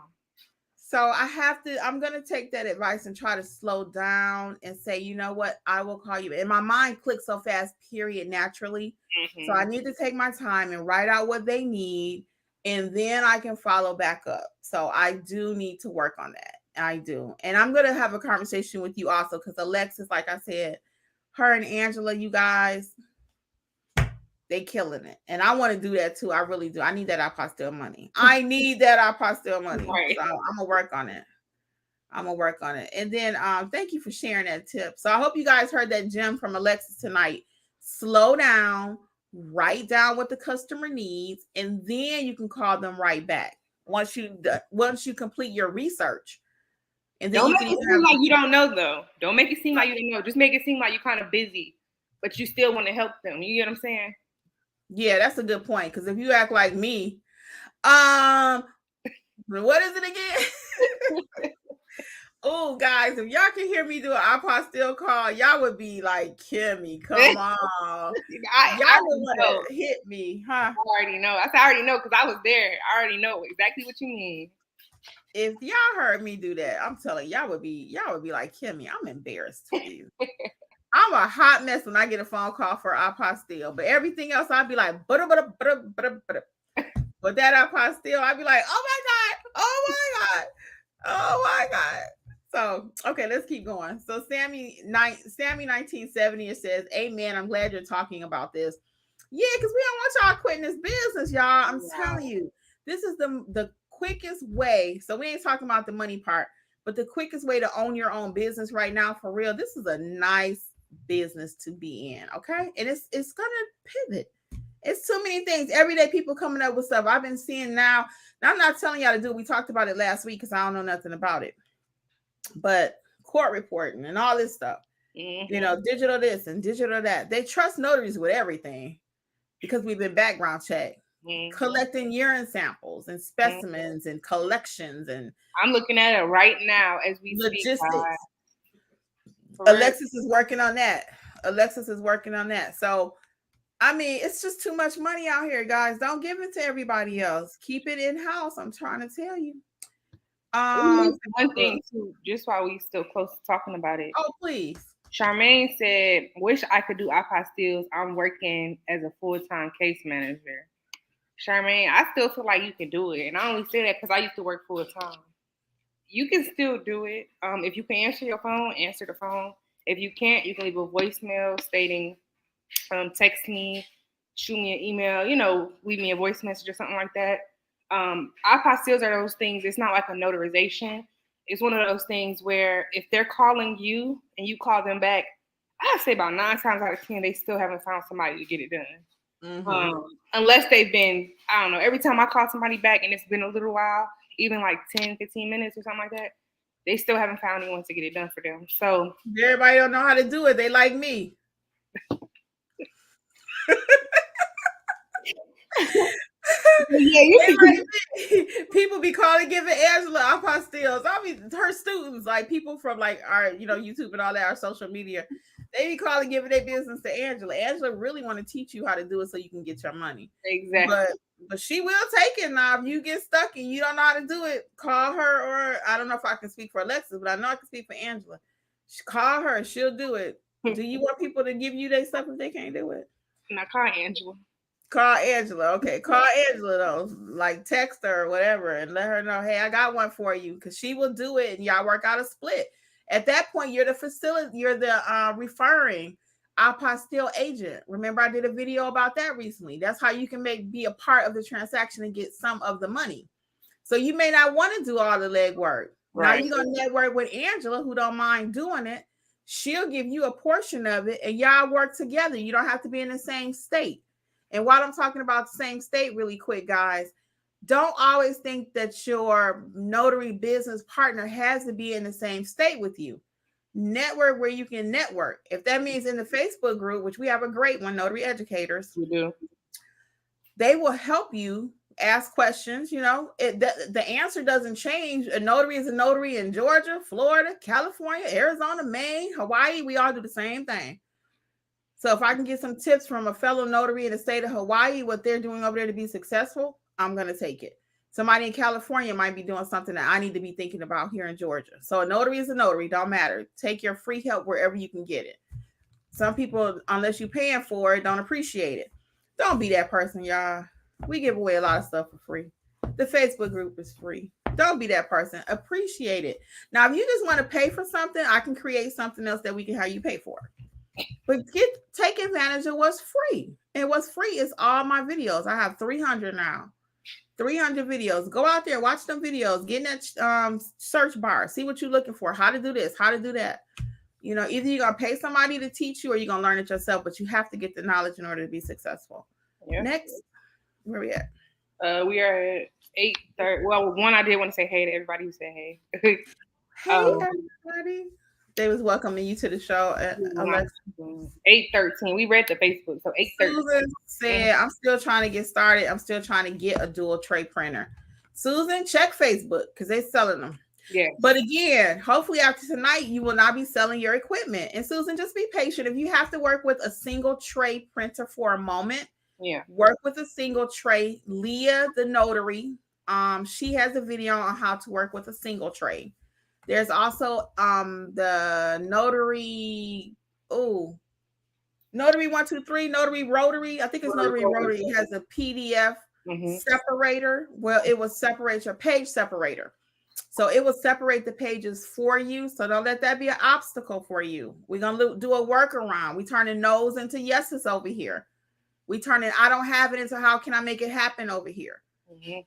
So I'm going to take that advice and try to slow down and say, you know what, I will call you. And my mind clicks so fast, period, naturally. Mm-hmm. So I need to take my time and write out what they need, and then I can follow back up. So I do need to work on that. I do. And I'm going to have a conversation with you also, because Alexis, like I said, her and Angela, you guys, They killing it. And I want to do that too. I really do. I need that apostille money. I need that apostille money.
Right.
So I'm gonna work on it. I'm gonna work on it. And then thank you for sharing that tip. So I hope you guys heard that gem from Alexis tonight. Slow down, write down what the customer needs, and then you can call them right back once you complete your research. And then
Don't
you
make
can
it
even
seem
have,
like you don't know, though. Don't make it seem like you don't know. Just make it seem like you're kind of busy, but you still want to help them. You get what I'm saying?
yeah, that's a good point. Because if you act like me, what is it again? Oh, guys, if y'all can hear me do an apostille call, y'all would be like, Kimmi, come on. Y'all would want to hit me, huh?
I already know. I already know because I was there. I already know exactly what you mean.
If y'all heard me do that, I'm telling y'all would be like, Kimmi, I'm embarrassed for you. I'm a hot mess when I get a phone call for apostille, but everything else I'd be like, but that apostille, I'd be like, oh my God. So, okay, let's keep going. So Sammy 1970, it says, amen. I'm glad you're talking about this. Yeah, because we don't want y'all quitting this business, y'all. I'm telling you, this is the quickest way. So we ain't talking about the money part, but the quickest way to own your own business right now, for real. This is a nice business to be in. Okay. And it's gonna pivot. It's too many things. Every day people coming up with stuff. I've been seeing now. I'm not telling y'all to do it. We talked about it last week because I don't know nothing about it. But court reporting and all this stuff, digital this and digital that. They trust notaries with everything because we've been background checked, collecting urine samples and specimens and collections. And
I'm looking at it right now as we
logistics.
Speak.
Alexis is working on that. So, I mean, it's just too much money out here, guys. Don't give it to everybody else. Keep it in house. I'm trying to tell you.
One thing too, just while we still close to talking about it.
Oh, please.
Charmaine said, wish I could do apostilles. I'm working as a full-time case manager. Charmaine, I still feel like you can do it. And I only say that because I used to work full-time. You can still do it. If you can answer your phone, answer the phone. If you can't, you can leave a voicemail stating, text me, shoot me an email, leave me a voice message or something like that. Apostilles are those things. It's not like a notarization. It's one of those things where if they're calling you and you call them back, I'd say about 9 times out of 10, they still haven't found somebody to get it done. Unless they've been, I don't know, every time I call somebody back and it's been a little while, even like 10, 15 minutes or something like that, they still haven't found anyone to get it done for them. So
everybody don't know how to do it. They like me. People be calling, giving Angela apostilles. I mean, her students, like people from like our, YouTube and all that, our social media, they be calling, giving their business to Angela. Angela really want to teach you how to do it so you can get your money.
Exactly.
But she will take it now. If you get stuck and you don't know how to do it, call her. Or I don't know if I can speak for Alexis, but I know I can speak for Angela. Call her. She'll do it. Do you want people to give you their stuff if they can't do it?
Now call Angela.
Call Angela. Okay. Call Angela though. Like text her or whatever and let her know, hey, I got one for you. Because she will do it and y'all work out a split. At that point, you're the facility, you're the referring apostille agent. Remember, I did a video about that recently. That's how you can be a part of the transaction and get some of the money. So you may not want to do all the legwork. Right. Now you're going to network with Angela, who don't mind doing it. She'll give you a portion of it and y'all work together. You don't have to be in the same state. And while I'm talking about the same state really quick, guys, don't always think that your notary business partner has to be in the same state with you. Network where you can network. If that means in the Facebook group, which we have a great one, Notary Educators,
we do.
They will help you ask questions. The answer doesn't change. A notary is a notary in Georgia, Florida, California, Arizona, Maine, Hawaii. We all do the same thing. So if I can get some tips from a fellow notary in the state of Hawaii, what they're doing over there to be successful, I'm going to take it. Somebody in California might be doing something that I need to be thinking about here in Georgia. So a notary is a notary. Don't matter. Take your free help wherever you can get it. Some people, unless you're paying for it, don't appreciate it. Don't be that person, y'all. We give away a lot of stuff for free. The Facebook group is free. Don't be that person. Appreciate it. Now, if you just want to pay for something, I can create something else that we can have you pay for. But take advantage of what's free. And what's free is all my videos. I have 300 now. 300 videos. Go out there, watch them videos, get in that search bar, see what you're looking for, how to do this, how to do that. You know, either you're going to pay somebody to teach you or you're going to learn it yourself, but you have to get the knowledge in order to be successful. Yeah. Next, where we at?
We are at 8:30. Well, one, I did want to say hey to everybody who said hey.
Hey, everybody. They was welcoming you to the show at
8:13. We read the Facebook, so 8:13.
Susan said, I'm still trying to get started. I'm still trying to get a dual tray printer. Susan, check Facebook because they're selling them. Yeah. But again, hopefully after tonight, you will not be selling your equipment. And Susan, just be patient. If you have to work with a single tray printer for a moment, work with a single tray. Leah, the notary, she has a video on how to work with a single tray. There's also the Notary 123, Notary Rotary. I think it's Notary Rotary. It has a PDF separator. Well, it will separate your page separator. So it will separate the pages for you. So don't let that be an obstacle for you. We're going to do a workaround. We turning no's into yeses over here. We turning I don't have it into how can I make it happen over here.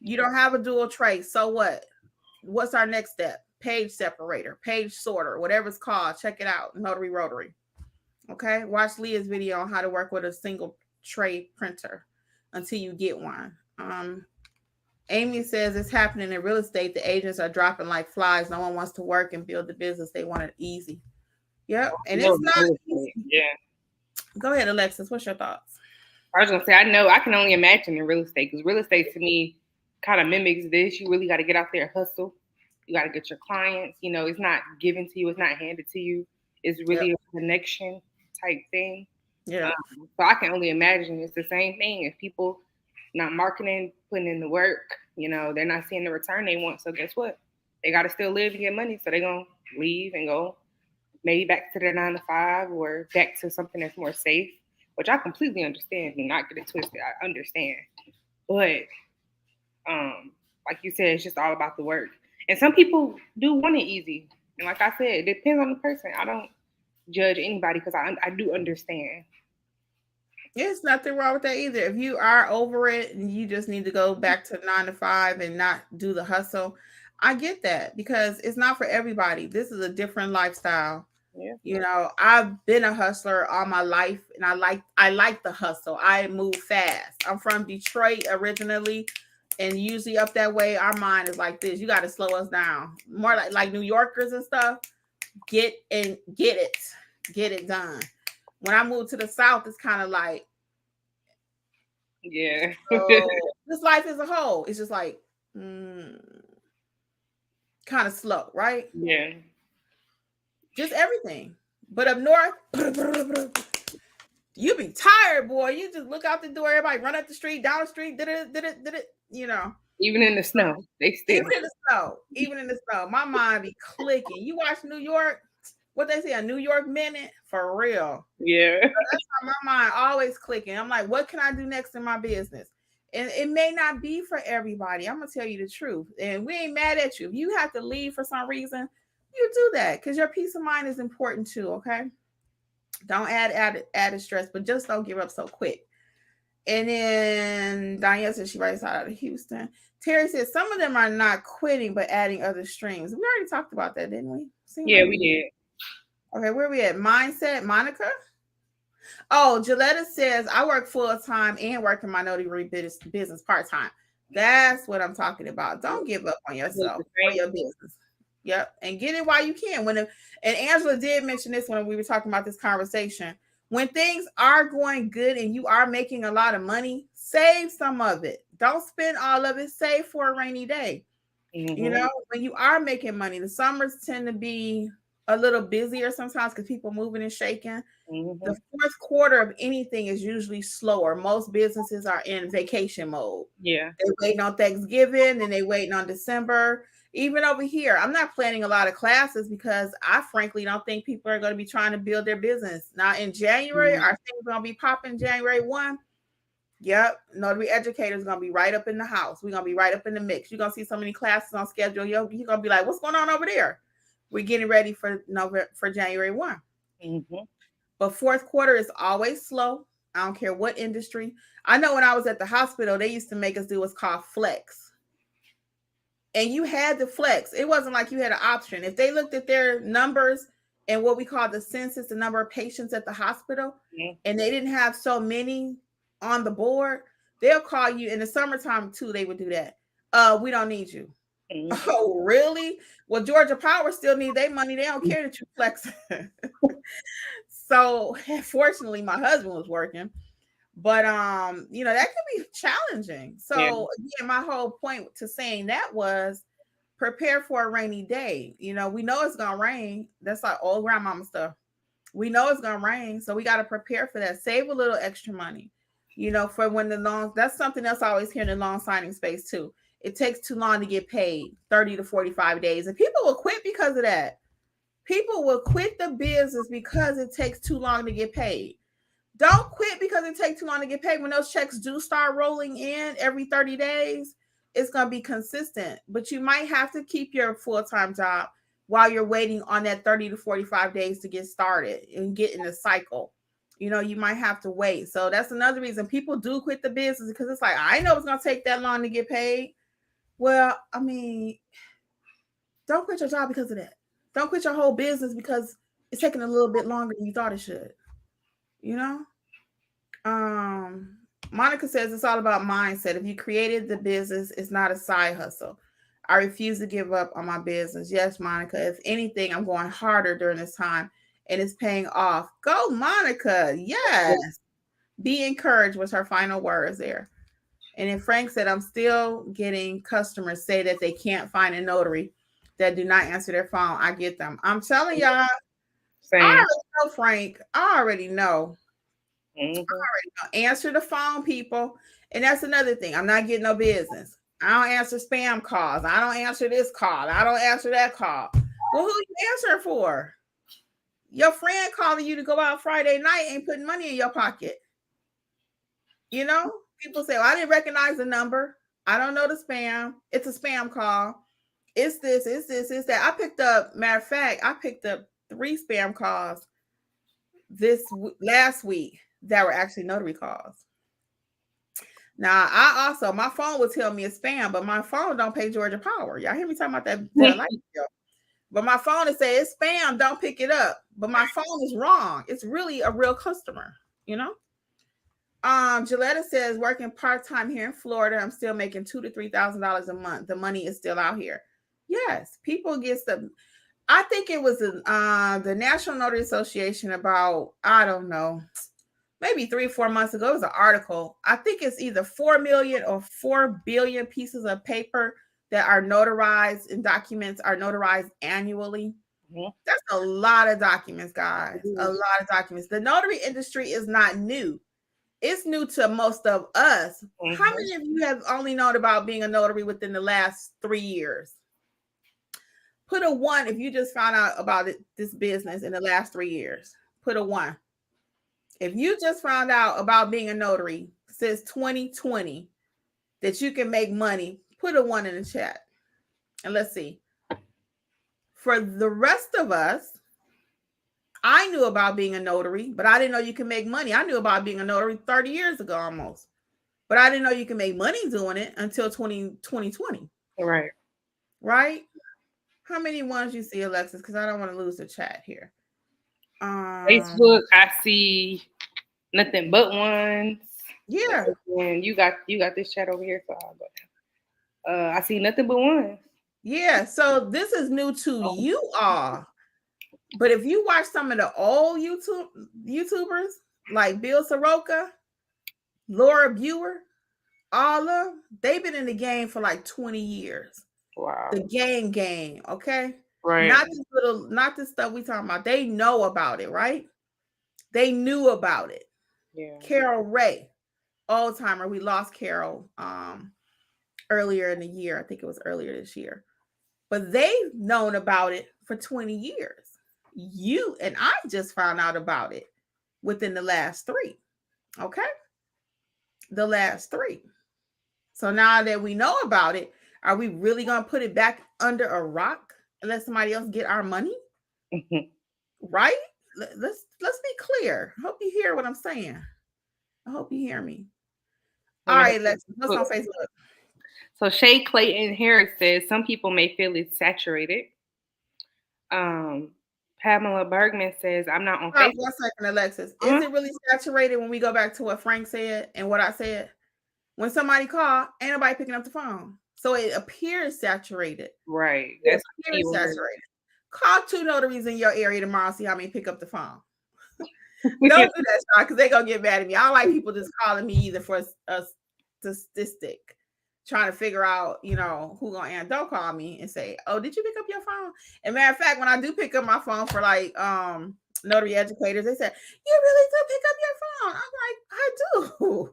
You don't have a dual tray. So what? What's our next step? Page separator, page sorter, whatever it's called. Check it out. Notary Rotary. Okay. Watch Leah's video on how to work with a single tray printer until you get one. Amy says it's happening in real estate. The agents are dropping like flies. No one wants to work and build the business. They want it easy. Yep. And it's not easy. Yeah. Go ahead, Alexis. What's your thoughts?
I was going to say, I can only imagine in real estate because real estate to me kind of mimics this. You really got to get out there and hustle. You got to get your clients. You know, it's not given to you. It's not handed to you. It's really a connection type thing. Yeah. So I can only imagine it's the same thing. If people not marketing, putting in the work, you know, they're not seeing the return they want. So guess what? They got to still live and get money. So they're going to leave and go maybe back to their 9 to 5 or back to something that's more safe, which I completely understand. Do not get it twisted. I understand. But like you said, it's just all about the work. And some people do want it easy. And like I said, it depends on the person. I don't judge anybody because I do understand.
There's nothing wrong with that either. If you are over it and you just need to go back to 9 to 5 and not do the hustle, I get that because it's not for everybody. This is a different lifestyle. Yeah. You know, I've been a hustler all my life and I like the hustle. I move fast. I'm from Detroit originally. And usually up that way, our mind is like this. You got to slow us down. More like New Yorkers and stuff. Get it done. When I moved to the South, it's kind of like, this life as a whole, it's just like kind of slow, right? Yeah. Just everything. But up north, you be tired, boy. You just look out the door, everybody run up the street, down the street, did it. You know,
even in the snow, they still
even in the snow. My mind be clicking. You watch New York, what they say, a New York minute for real. Yeah, so that's how my mind always clicking. I'm like, what can I do next in my business? And it may not be for everybody. I'm gonna tell you the truth, and we ain't mad at you. If you have to leave for some reason, you do that because your peace of mind is important too. Okay, don't add stress, but just don't give up so quick. And then Diane says she writes out of Houston. Terry says some of them are not quitting, but adding other streams. We already talked about that, didn't we?
Yeah, we did.
Okay, where are we at? Mindset, Monica? Oh, Gilletta says, I work full-time and work in my notary business part-time. That's what I'm talking about. Don't give up on yourself or your business. Yep, and get it while you can. And Angela did mention this when we were talking about this conversation. When things are going good and you are making a lot of money, save some of it. Don't spend all of it. Save for a rainy day. Mm-hmm. You know, when you are making money, the summers tend to be a little busier sometimes because people moving and shaking. Mm-hmm. The fourth quarter of anything is usually slower. Most businesses are in vacation mode. Yeah. They're waiting on Thanksgiving and they waiting on December. Even over here, I'm not planning a lot of classes because I frankly don't think people are going to be trying to build their business. Now in January, our things going to be popping January 1. Yep. Notary educators going to be right up in the house. We're going to be right up in the mix. You're going to see so many classes on schedule. You're going to be like, what's going on over there? We're getting ready for January 1. Mm-hmm. but fourth quarter is always slow. I don't care what industry. I know when I was at the hospital, they used to make us do what's called flex. And you had to flex. It wasn't like you had an option. If they looked at their numbers and what we call the census, the number of patients at the hospital, and they didn't have so many on the board, they'll call you in the summertime too. They would do that. We don't need you. Oh, really? Well, Georgia Power still need their money. They don't care that you flex. So fortunately, my husband was working. But that can be challenging. So again, my whole point to saying that was prepare for a rainy day. We know it's gonna rain. That's like old grandmama stuff. We know it's gonna rain, so we got to prepare for that. Save a little extra money, for when the loan. That's something else I always hear in the loan signing space too. It takes too long to get paid, 30 to 45 days, and people will quit because of that. People will quit the business because it takes too long to get paid. Don't quit because it takes too long to get paid. When those checks do start rolling in every 30 days, it's going to be consistent. But you might have to keep your full-time job while you're waiting on that 30 to 45 days to get started and get in the cycle. You might have to wait. So that's another reason people do quit the business, because it's like, I know it's going to take that long to get paid. Well, I mean, don't quit your job because of that. Don't quit your whole business because it's taking a little bit longer than you thought it should. Monica says it's all about mindset. If you created the business, it's not a side hustle. I refuse to give up on my business. Yes, Monica. If anything, I'm going harder during this time and it's paying off. Go, Monica. Yes. Be encouraged was her final words there. And then Frank said, I'm still getting customers say that they can't find a notary that do not answer their phone. I get them. I'm telling y'all, I already know, Frank. I already know. Answer the phone, people. And that's another thing. I'm not getting no business. I don't answer spam calls. I don't answer this call. I don't answer that call. Well, who you answering for? Your friend calling you to go out Friday night ain't putting money in your pocket. People say, well, I didn't recognize the number. I don't know the spam. It's a spam call. It's this, it's this, it's that. Matter of fact, I picked up 3 spam calls last week that were actually notary calls. Now, my phone will tell me it's spam, but my phone don't pay Georgia Power. Y'all hear me talking about that light bill? But my phone is saying it's spam, don't pick it up. But my phone is wrong. It's really a real customer, Gilletta says, working part-time here in Florida, I'm still making $2,000 to $3,000 a month. The money is still out here. Yes, people get stuff. I think it was the National Notary Association about, I don't know, maybe 3 or 4 months ago. It was an article. I think it's either 4 million or 4 billion pieces of paper that are notarized, and documents are notarized annually. That's a lot of documents, guys. A lot of documents. The notary industry is not new. It's new to most of us. How many of you have only known about being a notary within the last 3 years? Put a 1 if you just found out about this business in the last 3 years. Put a 1. If you just found out about being a notary since 2020 that you can make money, put a 1 in the chat. And let's see. For the rest of us, I knew about being a notary, but I didn't know you can make money. I knew about being a notary 30 years ago almost, but I didn't know you can make money doing it until 2020. Right? How many ones you see, Alexis? Because I don't want to lose the chat here.
Facebook, I see nothing but ones.
Yeah.
And you got this chat over here, so I'll go down. I see nothing but ones.
Yeah. So this is new to you all. But if you watch some of the old YouTubers like Bill Soroka, Laura Buer, they've been in the game for like 20 years.
Wow.
The game, okay?
Right.
Not this stuff we talking about. They know about it, right? They knew about it.
Yeah.
Carol Ray, old timer. We lost Carol earlier in the year. I think it was earlier this year. But they've known about it for 20 years. You and I just found out about it within the last 3. Okay? The last 3. So now that we know about it, are we really going to put it back under a rock and let somebody else get our money? Right? let's be clear. I hope you hear what I'm saying. I hope you hear me. All
Let me
right, what's on Facebook?
So Shay Clayton Harris says some people may feel it's saturated. Pamela Bergman says I'm not on Facebook.
1 second, Alexis. Is it really saturated when we go back to what Frank said and what I said? When somebody call, ain't nobody picking up the phone. So it appears saturated.
Right. That's
saturated. Call 2 notaries in your area tomorrow, see how many pick up the phone. Don't do that, Sean, because they're going to get mad at me. I don't like people just calling me either for a statistic, trying to figure out, who going to answer. Don't call me and say, oh, did you pick up your phone? And matter of fact, when I do pick up my phone for like notary educators, they said, you really do pick up your phone? I'm like, I do.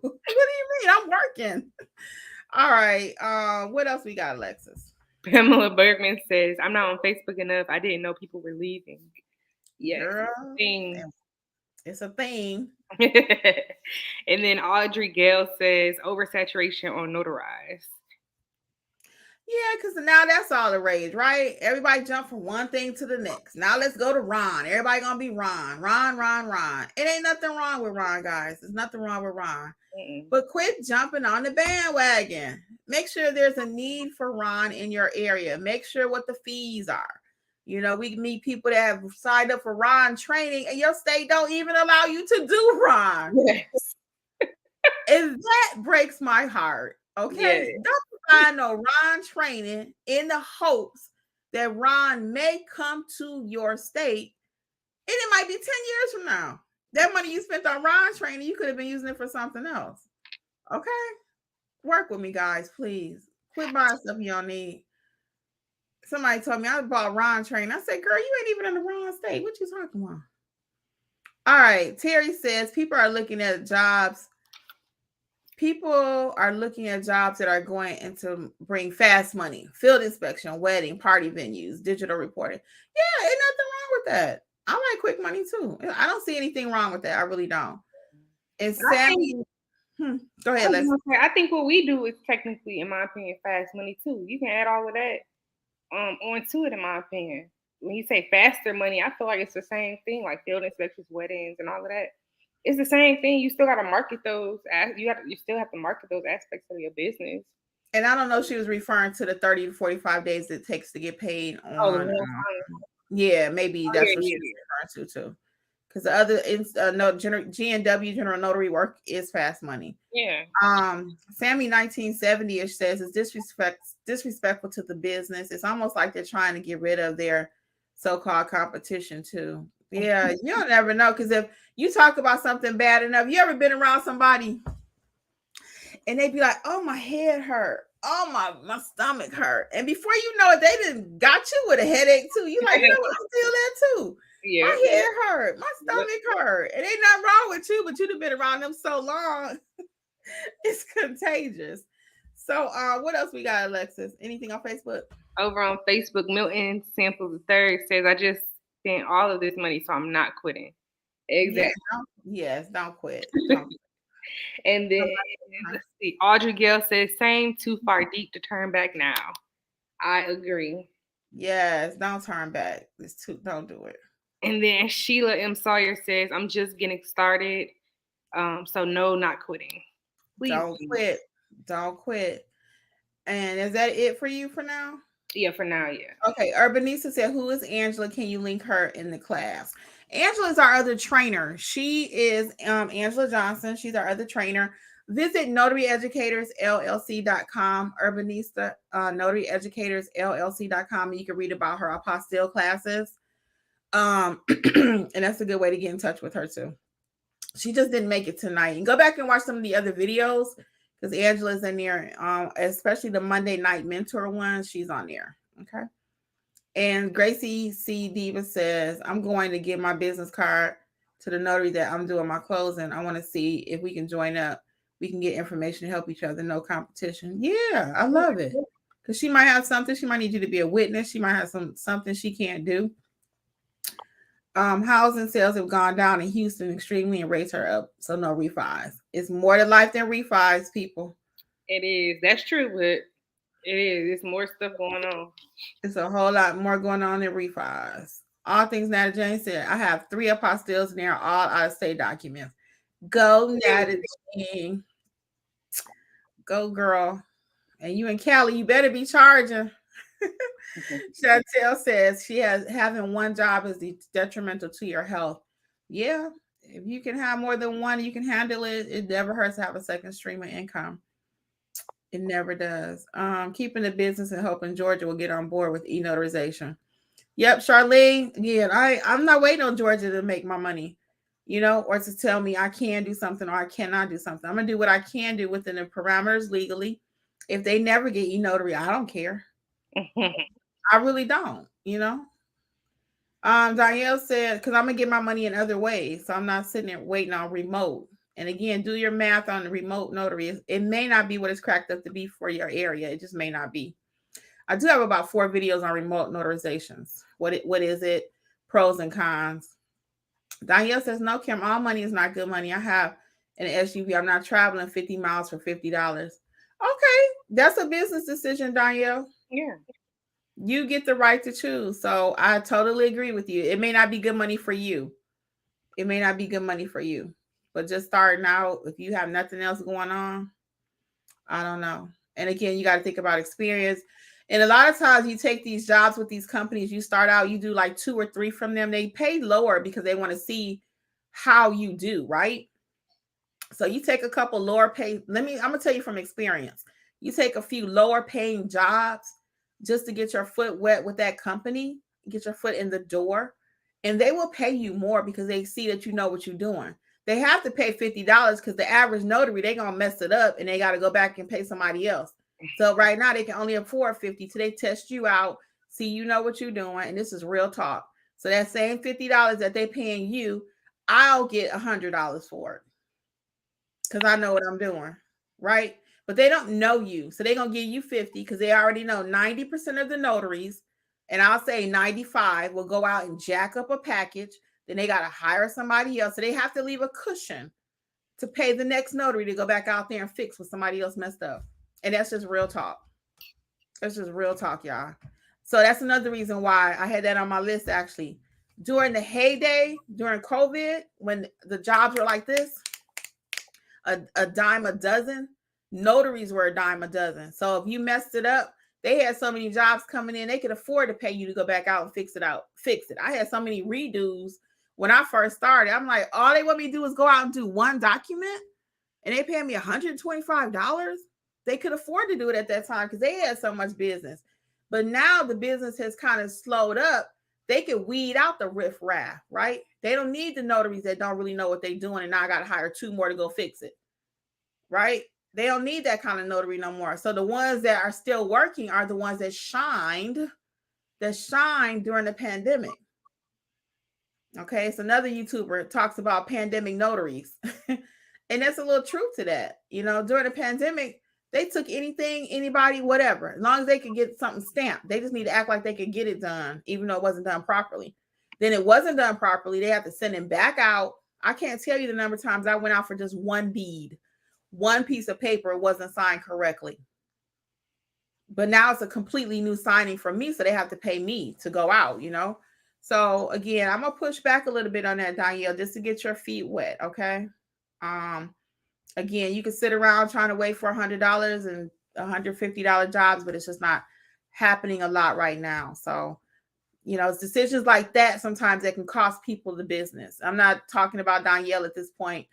What do you mean? I'm working. All right. What else we got, Alexis?
Pamela Bergman says, I'm not on Facebook enough. I didn't know people were leaving. Yes.
Girl, it's a thing.
And then Audrey Gale says, oversaturation on Notarized.
Yeah, because now that's all the rage, right? Everybody jump from one thing to the next. Now let's go to Ron. Everybody gonna be Ron. It ain't nothing wrong with Ron, guys. There's nothing wrong with Ron. But quit jumping on the bandwagon. Make sure there's a need for Ron in your area. Make sure what the fees are. We meet people that have signed up for Ron training, and your state don't even allow you to do Ron.
Yes.
And that breaks my heart. Okay, yes. Don't find no Ron training in the hopes that Ron may come to your state, and it might be 10 years from now. That money you spent on Ron training, you could have been using it for something else. Okay, work with me, guys, please. Quit buying stuff you don't need. Somebody told me I bought Ron training. I said, girl, you ain't even in the wrong state. What you talking about? All right, Terry says people are looking at jobs. People are looking at jobs that are going into bring fast money, field inspection, wedding, party venues, digital reporting. Yeah, ain't nothing wrong with that. I like quick money too. I don't see anything wrong with that. I really don't. And Sammy, go ahead, Leslie.
I think what we do is technically, in my opinion, fast money too. You can add all of that onto it, in my opinion. When you say faster money, I feel like it's the same thing, like field inspections, weddings, and all of that. It's the same thing. You still got to market those. You still have to market those aspects of your business.
And I don't know if she was referring to the 30 to 45 days it takes to get paid on. Yeah, maybe that's what she was referring to too. Because the other GNW General Notary Work is fast money.
Yeah.
Sammy 1970ish says it's disrespectful to the business. It's almost like they're trying to get rid of their so-called competition too. Yeah, you'll never know, because if you talk about something bad enough, you ever been around somebody and they be like, oh, my head hurt. Oh, my stomach hurt. And before you know it, they done got you with a headache too. You like, you know what, I feel that too. Yeah. My head hurt. My stomach hurt. It ain't nothing wrong with you, but you've been around them so long. It's contagious. So what else we got, Alexis? Anything on Facebook?
Over on Facebook, Milton Sample III says, I just spent all of this money, so I'm not quitting. Exactly.
Yes, don't quit.
And then let's see, Audrey Gale says, same, too far deep to turn back now. I agree.
Yes, don't turn back. Don't do it.
And then Sheila M. Sawyer says, I'm just getting started. So no, not quitting.
Please don't quit. Don't quit. And is that it for you for now?
Yeah, for now, yeah.
Okay, Urbanisa said, who is Angela? Can you link her in the class? Angela is our other trainer. She is Angela Johnson. She's our other trainer. Visit notaryeducatorsllc.com, Urbanista, notaryeducatorsllc.com, and you can read about her apostille classes. And that's a good way to get in touch with her too. She just didn't make it tonight. And go back and watch some of the other videos, because Angela's in there, especially the Monday night mentor one. She's on there. Okay. And Gracie C. Diva says, I'm going to give my business card to the notary that I'm doing my closing. I want to see if we can join up. We can get information to help each other. No competition. Yeah, I love it. Because she might have something. She might need you to be a witness. She might have something she can't do. Housing sales have gone down in Houston extremely and rates are up. So no refis. It's more to life than refis, people.
It is. That's true, but it is. It's more stuff going on.
It's a whole lot more going on than refis. All things Nata Jane said. I have 3 apostilles and they're all out of state documents. Go Nata Jane. Go girl. And you in Cali, you better be charging. Chantel says she has having one job is detrimental to your health. Yeah, if you can have more than one, you can handle it. It never hurts to have a second stream of income. It never does. Keeping the business and hoping Georgia will get on board with e-notarization. Yep, Charlene. Yeah, I'm not waiting on Georgia to make my money, or to tell me I can do something or I cannot do something. I'm gonna do what I can do within the parameters legally. If they never get e-notary, I don't care. I really don't. Danielle said, because I'm gonna get my money in other ways, so I'm not sitting there waiting on remote. And again, do your math on the remote notary. It may not be what it's cracked up to be for your area. It just may not be. I do have about 4 videos on remote notarizations. What is it? Pros and cons. Danielle says, no, Kim, all money is not good money. I have an SUV. I'm not traveling 50 miles for $50. Okay, that's a business decision, Danielle.
Yeah.
You get the right to choose. So I totally agree with you. It may not be good money for you. It may not be good money for you. But just starting out, if you have nothing else going on, I don't know. And again, you got to think about experience. And a lot of times you take these jobs with these companies, you start out, you do like 2 or 3 from them. They pay lower because they want to see how you do, right? So you take a couple lower pay. I'm gonna tell you from experience. You take a few lower paying jobs just to get your foot wet with that company, get your foot in the door, and they will pay you more because they see that you know what you're doing. They have to pay $50 because the average notary, they're gonna mess it up and they got to go back and pay somebody else. So right now they can only afford 50 till they test you out, see you know what you're doing, and this is real talk. So that same $50 that they paying you, I'll get $100 for it because I know what I'm doing, right? But they don't know you. So they're going to give you 50 because they already know 90% of the notaries, and I'll say 95 will go out and jack up a package. Then they got to hire somebody else. So they have to leave a cushion to pay the next notary to go back out there and fix what somebody else messed up. And that's just real talk. That's just real talk, y'all. So that's another reason why I had that on my list actually. During the heyday, during COVID, when the jobs were like this, a dime a dozen, notaries were a dime a dozen. So if you messed it up, they had so many jobs coming in, they could afford to pay you to go back out and fix it. I had so many redos when I first started. I'm like, all they want me to do is go out and do one document, and they pay me $125. They could afford to do it at that time because they had so much business. But now the business has kind of slowed up. They could weed out the riffraff, right? They don't need the notaries that don't really know what they're doing, and now I got to hire 2 more to go fix it, right? They don't need that kind of notary no more. So the ones that are still working are the ones that shined during the pandemic. Okay, so another YouTuber talks about pandemic notaries. And there's a little truth to that. During the pandemic, they took anything, anybody, whatever. As long as they could get something stamped. They just need to act like they could get it done, even though it wasn't done properly. Then it wasn't done properly. They have to send it back out. I can't tell you the number of times I went out for just one bead. One piece of paper wasn't signed correctly. But now it's a completely new signing for me, so they have to pay me to go out, So again, I'm gonna push back a little bit on that, Danielle, just to get your feet wet, okay? Again, you can sit around trying to wait for $100 and $150 jobs, but it's just not happening a lot right now. So, it's decisions like that sometimes that can cost people the business. I'm not talking about Danielle at this point.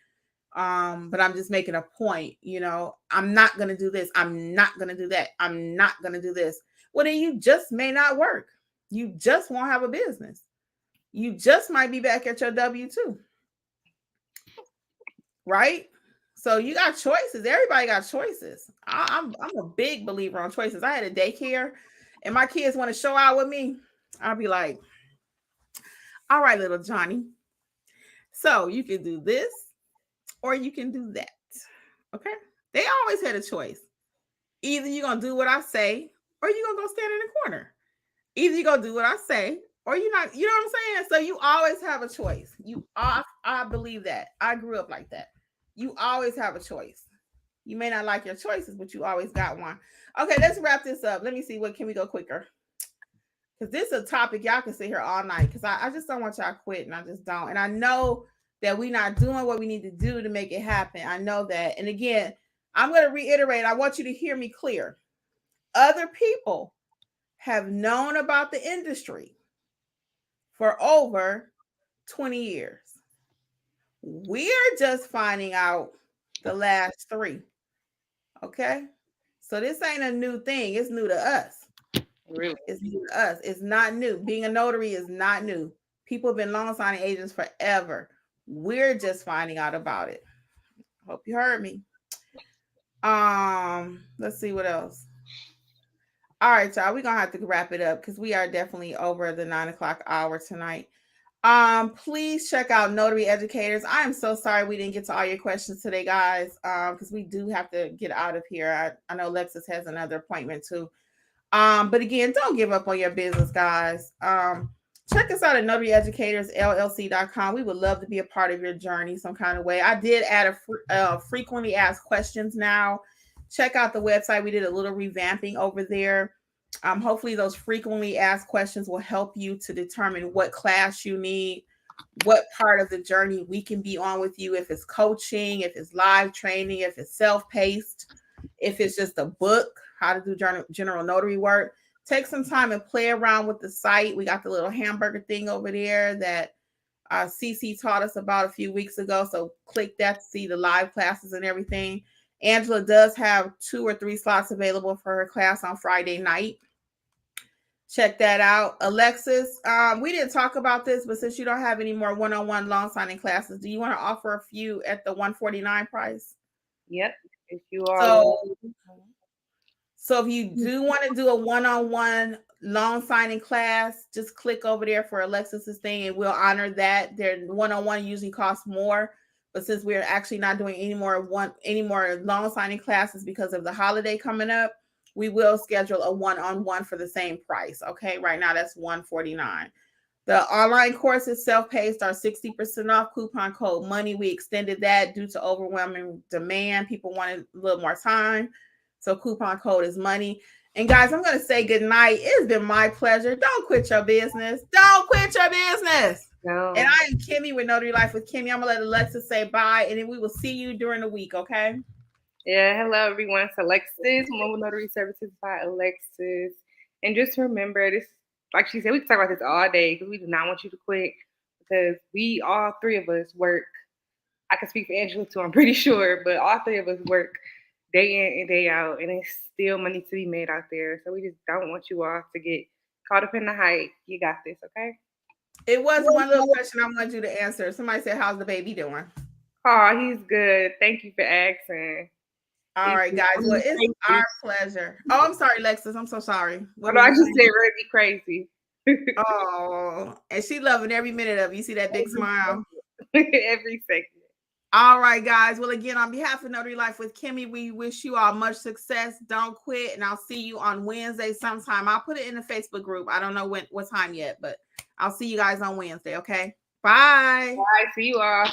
But I'm just making a point, I'm not going to do this. I'm not going to do that. I'm not going to do this. Well, then you just may not work. You just won't have a business. You just might be back at your W-2. Right? So you got choices. Everybody got choices. I'm a big believer on choices. I had a daycare and my kids want to show out with me. I'll be like, all right, little Johnny. So you can do this or you can do that. Okay. They always had a choice. Either you're going to do what I say or you're going to go stand in the corner. Either you're going to do what I say or you're not, you know what I'm saying? So you always have a choice. I believe that. I grew up like that. You always have a choice. You may not like your choices, but you always got one. Okay, let's wrap this up. Let me see. What can we go quicker? because this is a topic y'all can sit here all night, because I just don't want y'all quitting. I just don't. And I know that we're not doing what we need to do to make it happen. I know that. And again, I'm going to reiterate, I want you to hear me clear. Other people have known about the industry for over 20 years. We're just finding out the last 3. Okay? So this ain't a new thing. It's new to us.
Really?
It's new to us. It's not new. Being a notary is not new. People have been loan signing agents forever. We're just finding out about it. Hope you heard me. Let's see what else. All right, y'all. We're gonna have to wrap it up because we are definitely over the 9 o'clock hour tonight. Please check out Notary Educators. I am so sorry we didn't get to all your questions today, guys. Because we do have to get out of here. I know Lexus has another appointment too. But again, don't give up on your business, guys. Check us out at notaryeducatorsllc.com. We would love to be a part of your journey some kind of way. I did add a frequently asked questions now. Check out the website. We did a little revamping over there. Hopefully those frequently asked questions will help you to determine what class you need, what part of the journey we can be on with you, if it's coaching, if it's live training, if it's self-paced, if it's just a book, how to do general notary work. Take some time and play around with the site. We got the little hamburger thing over there that CC taught us about a few weeks ago. So click that to see the live classes and everything. Angela does have 2 or 3 slots available for her class on Friday night. Check that out. Alexis, we didn't talk about this, but since you don't have any more one-on-one loan signing classes, do you want to offer a few at the $149 price?
Yep. If you are.
So if you do want to do a one-on-one loan signing class, just click over there for Alexis's thing and we'll honor that. Their one-on-one usually costs more, but since we're actually not doing any more loan signing classes because of the holiday coming up, we will schedule a one-on-one for the same price. Okay, right now that's $149. The online courses self-paced are 60% off. Coupon code money. We extended that due to overwhelming demand. People wanted a little more time. So coupon code is money. And guys, I'm going to say good night. It's been my pleasure. Don't quit your business. Don't quit your business. No. And I am Kimmi with Notary Life with Kimmi. I'm going to let Alexis say bye, and then we will see you during the week, okay?
Yeah, hello, everyone. It's Alexis, Mobile Notary Services by Alexis. And just remember, this, like she said, we can talk about this all day because we do not want you to quit because we, all 3 of us, work. I can speak for Angela too, I'm pretty sure, but all 3 of us work day in and day out, and it's still money to be made out there. So we just don't want you all to get caught up in the hype. You got this, okay?
It was one little question I wanted you to answer. Somebody said, how's the baby doing?
Oh, he's good. Thank you for asking.
All right, guys. Well, it's our pleasure. Oh, I'm sorry, Lexus. I'm so sorry.
What I just said really crazy.
Oh, and she loving every minute of it. You see that big smile?
Every second.
All right, guys. Well, again, on behalf of Notary Life with Kimmi, we wish you all much success. Don't quit, and I'll see you on Wednesday sometime. I'll put it in the Facebook group. I don't know what time yet, but I'll see you guys on Wednesday, okay? Bye.
Bye. See you all.